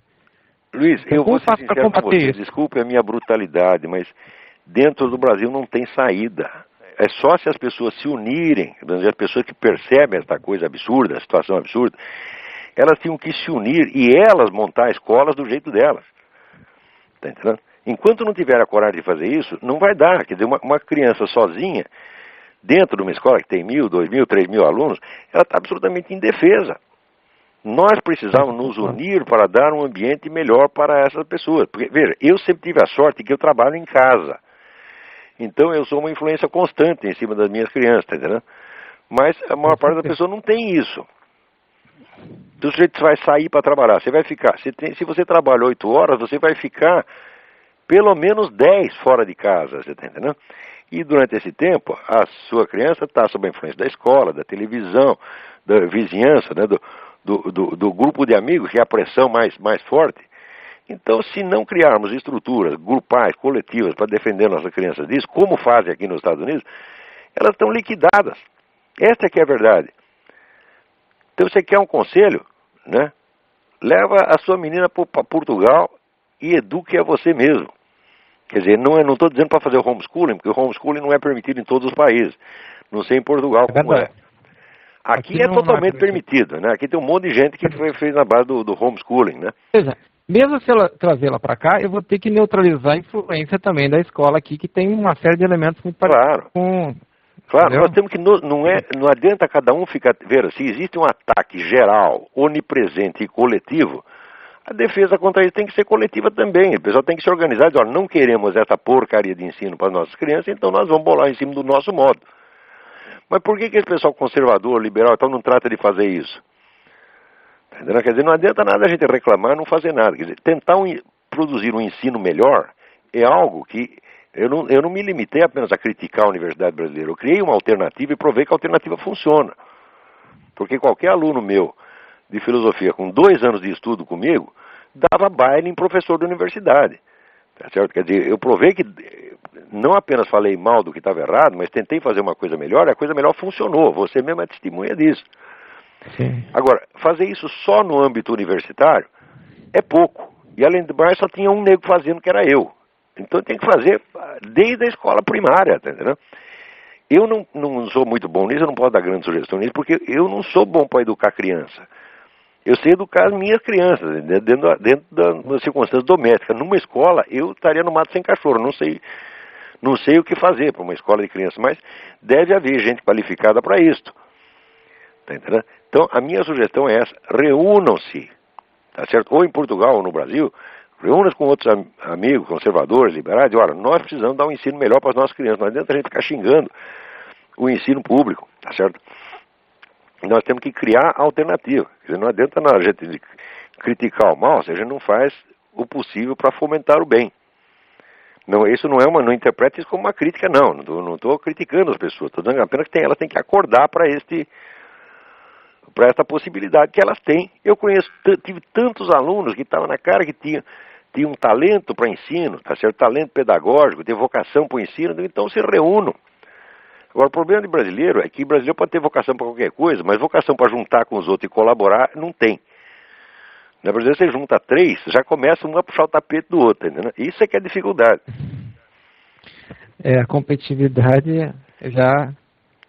Luiz, eu vou ser sincero com você, desculpe a minha brutalidade, mas dentro do Brasil não tem saída. É só se as pessoas se unirem, as pessoas que percebem esta coisa absurda, a situação absurda, elas tinham que se unir e elas montar escolas do jeito delas. Tá entendendo? Enquanto não tiver a coragem de fazer isso, não vai dar. Quer dizer, uma criança sozinha, dentro de uma escola que tem 1.000, 2.000, 3.000 alunos, ela está absolutamente indefesa. Nós precisamos nos unir para dar um ambiente melhor para essas pessoas. Porque, veja, eu sempre tive a sorte que eu trabalho em casa. Então eu sou uma influência constante em cima das minhas crianças, tá entendendo? Mas a maior parte da pessoa não tem isso. Então o sujeito vai sair para trabalhar, você vai ficar, se você trabalha 8 horas, você vai ficar pelo menos 10 fora de casa, você tá entendendo? E durante esse tempo, a sua criança está sob a influência da escola, da televisão, da vizinhança, né, do grupo de amigos, que é a pressão mais forte. Então, se não criarmos estruturas grupais, coletivas, para defender nossas crianças disso, como fazem aqui nos Estados Unidos, elas estão liquidadas. Essa é que é a verdade. Então, você quer um conselho, né? Leva a sua menina para Portugal e eduque a você mesmo. Quer dizer, não estou dizendo para fazer o homeschooling, porque o homeschooling não é permitido em todos os países. Não sei em Portugal como é. Aqui é totalmente permitido, né? Aqui tem um monte de gente que fez na base do homeschooling, né? Mesmo se ela trazê-la para cá, eu vou ter que neutralizar a influência também da escola aqui, que tem uma série de elementos muito parecidos com... Claro, nós temos que, não adianta cada um ficar... Veja, se existe um ataque geral, onipresente e coletivo, a defesa contra isso tem que ser coletiva também. O pessoal tem que se organizar e dizer, olha, não queremos essa porcaria de ensino para as nossas crianças, então nós vamos bolar em cima do nosso modo. Mas por que esse pessoal conservador, liberal, então não trata de fazer isso? Quer dizer, não adianta nada a gente reclamar e não fazer nada. Quer dizer, tentar produzir um ensino melhor é algo que eu não me limitei apenas a criticar a Universidade Brasileira. Eu criei uma alternativa e provei que a alternativa funciona. Porque qualquer aluno meu de filosofia com 2 anos de estudo comigo dava baile em professor da universidade. Tá certo? Quer dizer, eu provei que não apenas falei mal do que estava errado, mas tentei fazer uma coisa melhor e a coisa melhor funcionou. Você mesmo é testemunha disso. Sim. Agora, fazer isso só no âmbito universitário é pouco. E além do mais, só tinha um nego fazendo, que era eu. Então tem que fazer desde a escola primária, tá entendendo? Eu não sou muito bom nisso, eu não posso dar grande sugestão nisso, porque eu não sou bom para educar criança. Eu sei educar as minhas crianças, dentro das circunstâncias domésticas. Numa escola, eu estaria no mato sem cachorro, não sei o que fazer para uma escola de crianças, mas deve haver gente qualificada para isso. Tá entendendo? Então, a minha sugestão é essa, reúnam-se, tá certo? Ou em Portugal ou no Brasil, reúnam-se com outros amigos, conservadores, liberais, e olha, nós precisamos dar um ensino melhor para as nossas crianças, não adianta a gente ficar xingando o ensino público, tá certo? Nós temos que criar alternativa, quer dizer, não adianta a gente criticar o mal se a gente não faz o possível para fomentar o bem. Não, isso não interprete isso como uma crítica, não estou criticando as pessoas, estou dizendo apenas que elas têm que acordar para essa possibilidade que elas têm. Eu tive tantos alunos que estavam na cara que tinham um talento para ensino, tá certo? Talento pedagógico, tem vocação para o ensino, então se reúnam. Agora, o problema de brasileiro é que brasileiro pode ter vocação para qualquer coisa, mas vocação para juntar com os outros e colaborar, não tem. Na Brasil, você junta 3, já começa um a puxar o tapete do outro, entendeu? Isso é que é dificuldade. A competitividade já...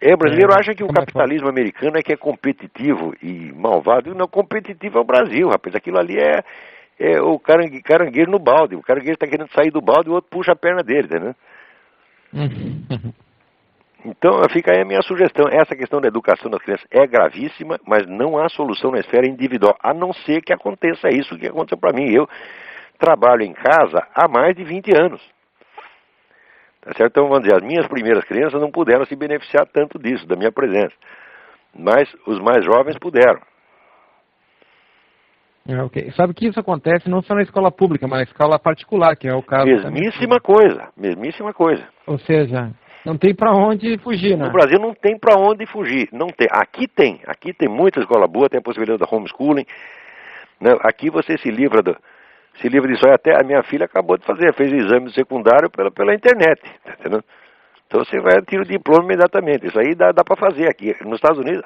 O brasileiro acha que o capitalismo americano é que é competitivo e malvado. Não, competitivo é o Brasil, rapaz. Aquilo ali é o caranguejo no balde. O caranguejo está querendo sair do balde e o outro puxa a perna dele, entendeu? Então, fica aí a minha sugestão. Essa questão da educação das crianças é gravíssima, mas não há solução na esfera individual, a não ser que aconteça isso que aconteceu para mim. Eu trabalho em casa há mais de 20 anos. Tá certo? Então, vamos dizer, as minhas primeiras crianças não puderam se beneficiar tanto disso, da minha presença. Mas os mais jovens puderam. Ok. Sabe que isso acontece não só na escola pública, mas na escola particular, que é o caso... Mesmíssima coisa. Ou seja, não tem para onde fugir, né? No Brasil não tem para onde fugir. Não tem. Aqui tem muita escola boa, tem a possibilidade da homeschooling. Né? Aqui você se livra disso aí. Até a minha filha acabou de fez exame secundário pela internet, tá entendendo? Então você vai tirar o diploma imediatamente. Isso aí dá para fazer aqui. Nos Estados Unidos,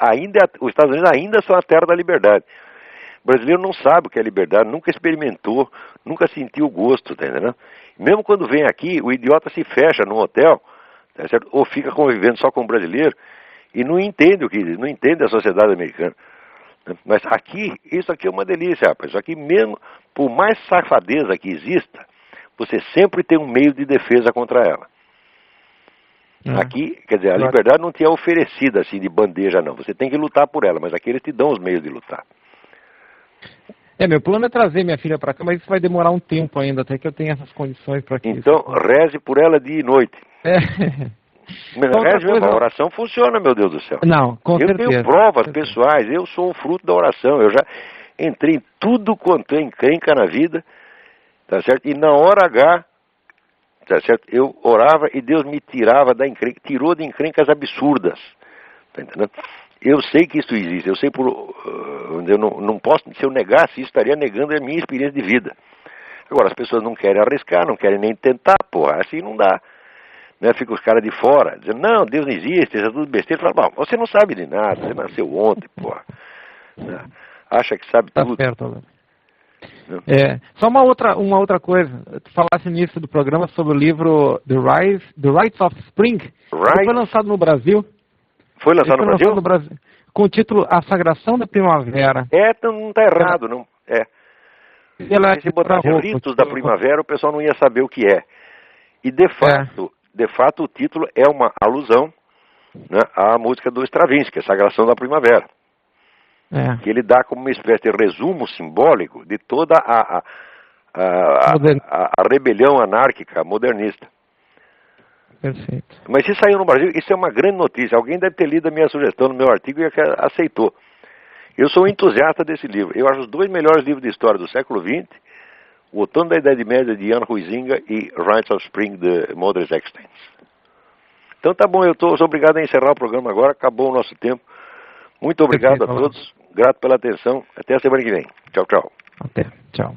os Estados Unidos ainda são a terra da liberdade. O brasileiro não sabe o que é liberdade, nunca experimentou, nunca sentiu o gosto, tá entendendo? Mesmo quando vem aqui, o idiota se fecha num hotel, tá certo? Ou fica convivendo só com o brasileiro e não entende a sociedade americana. Mas aqui, isso aqui é uma delícia, rapaz. Isso aqui mesmo, por mais safadeza que exista, você sempre tem um meio de defesa contra ela. Aqui, quer dizer, a liberdade não te é oferecida assim de bandeja, não. Você tem que lutar por ela, mas aqui eles te dão os meios de lutar. Meu plano é trazer minha filha para cá, mas isso vai demorar um tempo ainda, até que eu tenha essas condições para que... Então, reze por ela dia e noite. A oração funciona, meu Deus do céu. Não, com certeza. Eu tenho provas pessoais, eu sou o fruto da oração. Eu já entrei em tudo quanto é encrenca na vida, tá certo? E na hora H, tá certo? Eu orava e Deus me tirava da encrenca, tirou de encrencas absurdas, tá entendendo? Eu sei que isso existe, eu sei eu não posso, se eu negasse isso, estaria negando a minha experiência de vida. Agora, as pessoas não querem arriscar, não querem nem tentar, porra, assim não dá. Né? Fica os caras de fora, dizendo, não, Deus não existe, isso é tudo besteira. Fala, bom, você não sabe de nada, você nasceu ontem, porra. Né? Acha que sabe tudo. Tá certo, só uma outra coisa, tu falasse no início do programa sobre o livro The Rites of Spring, que foi lançado no Brasil. Foi lançado no Brasil? Com o título A Sagração da Primavera. Não está errado, não. Se botasse ritos da primavera, o pessoal não ia saber o que é. E de fato o título é uma alusão, né, à música do Stravinsky, A Sagração da Primavera. Que ele dá como uma espécie de resumo simbólico de toda a rebelião anárquica modernista. Perfeito. Mas se saiu no Brasil, isso é uma grande notícia. Alguém deve ter lido a minha sugestão no meu artigo e aceitou. Eu sou um entusiasta desse livro. Eu acho os 2 melhores livros de história do século XX, O Outono da Idade Média, de Jan Huizinga, e Rites of Spring, de Modris Eksteins. Então tá bom, eu sou obrigado a encerrar o programa agora, acabou o nosso tempo. Muito obrigado a todos, grato pela atenção, até a semana que vem. Tchau, tchau. Até, tchau.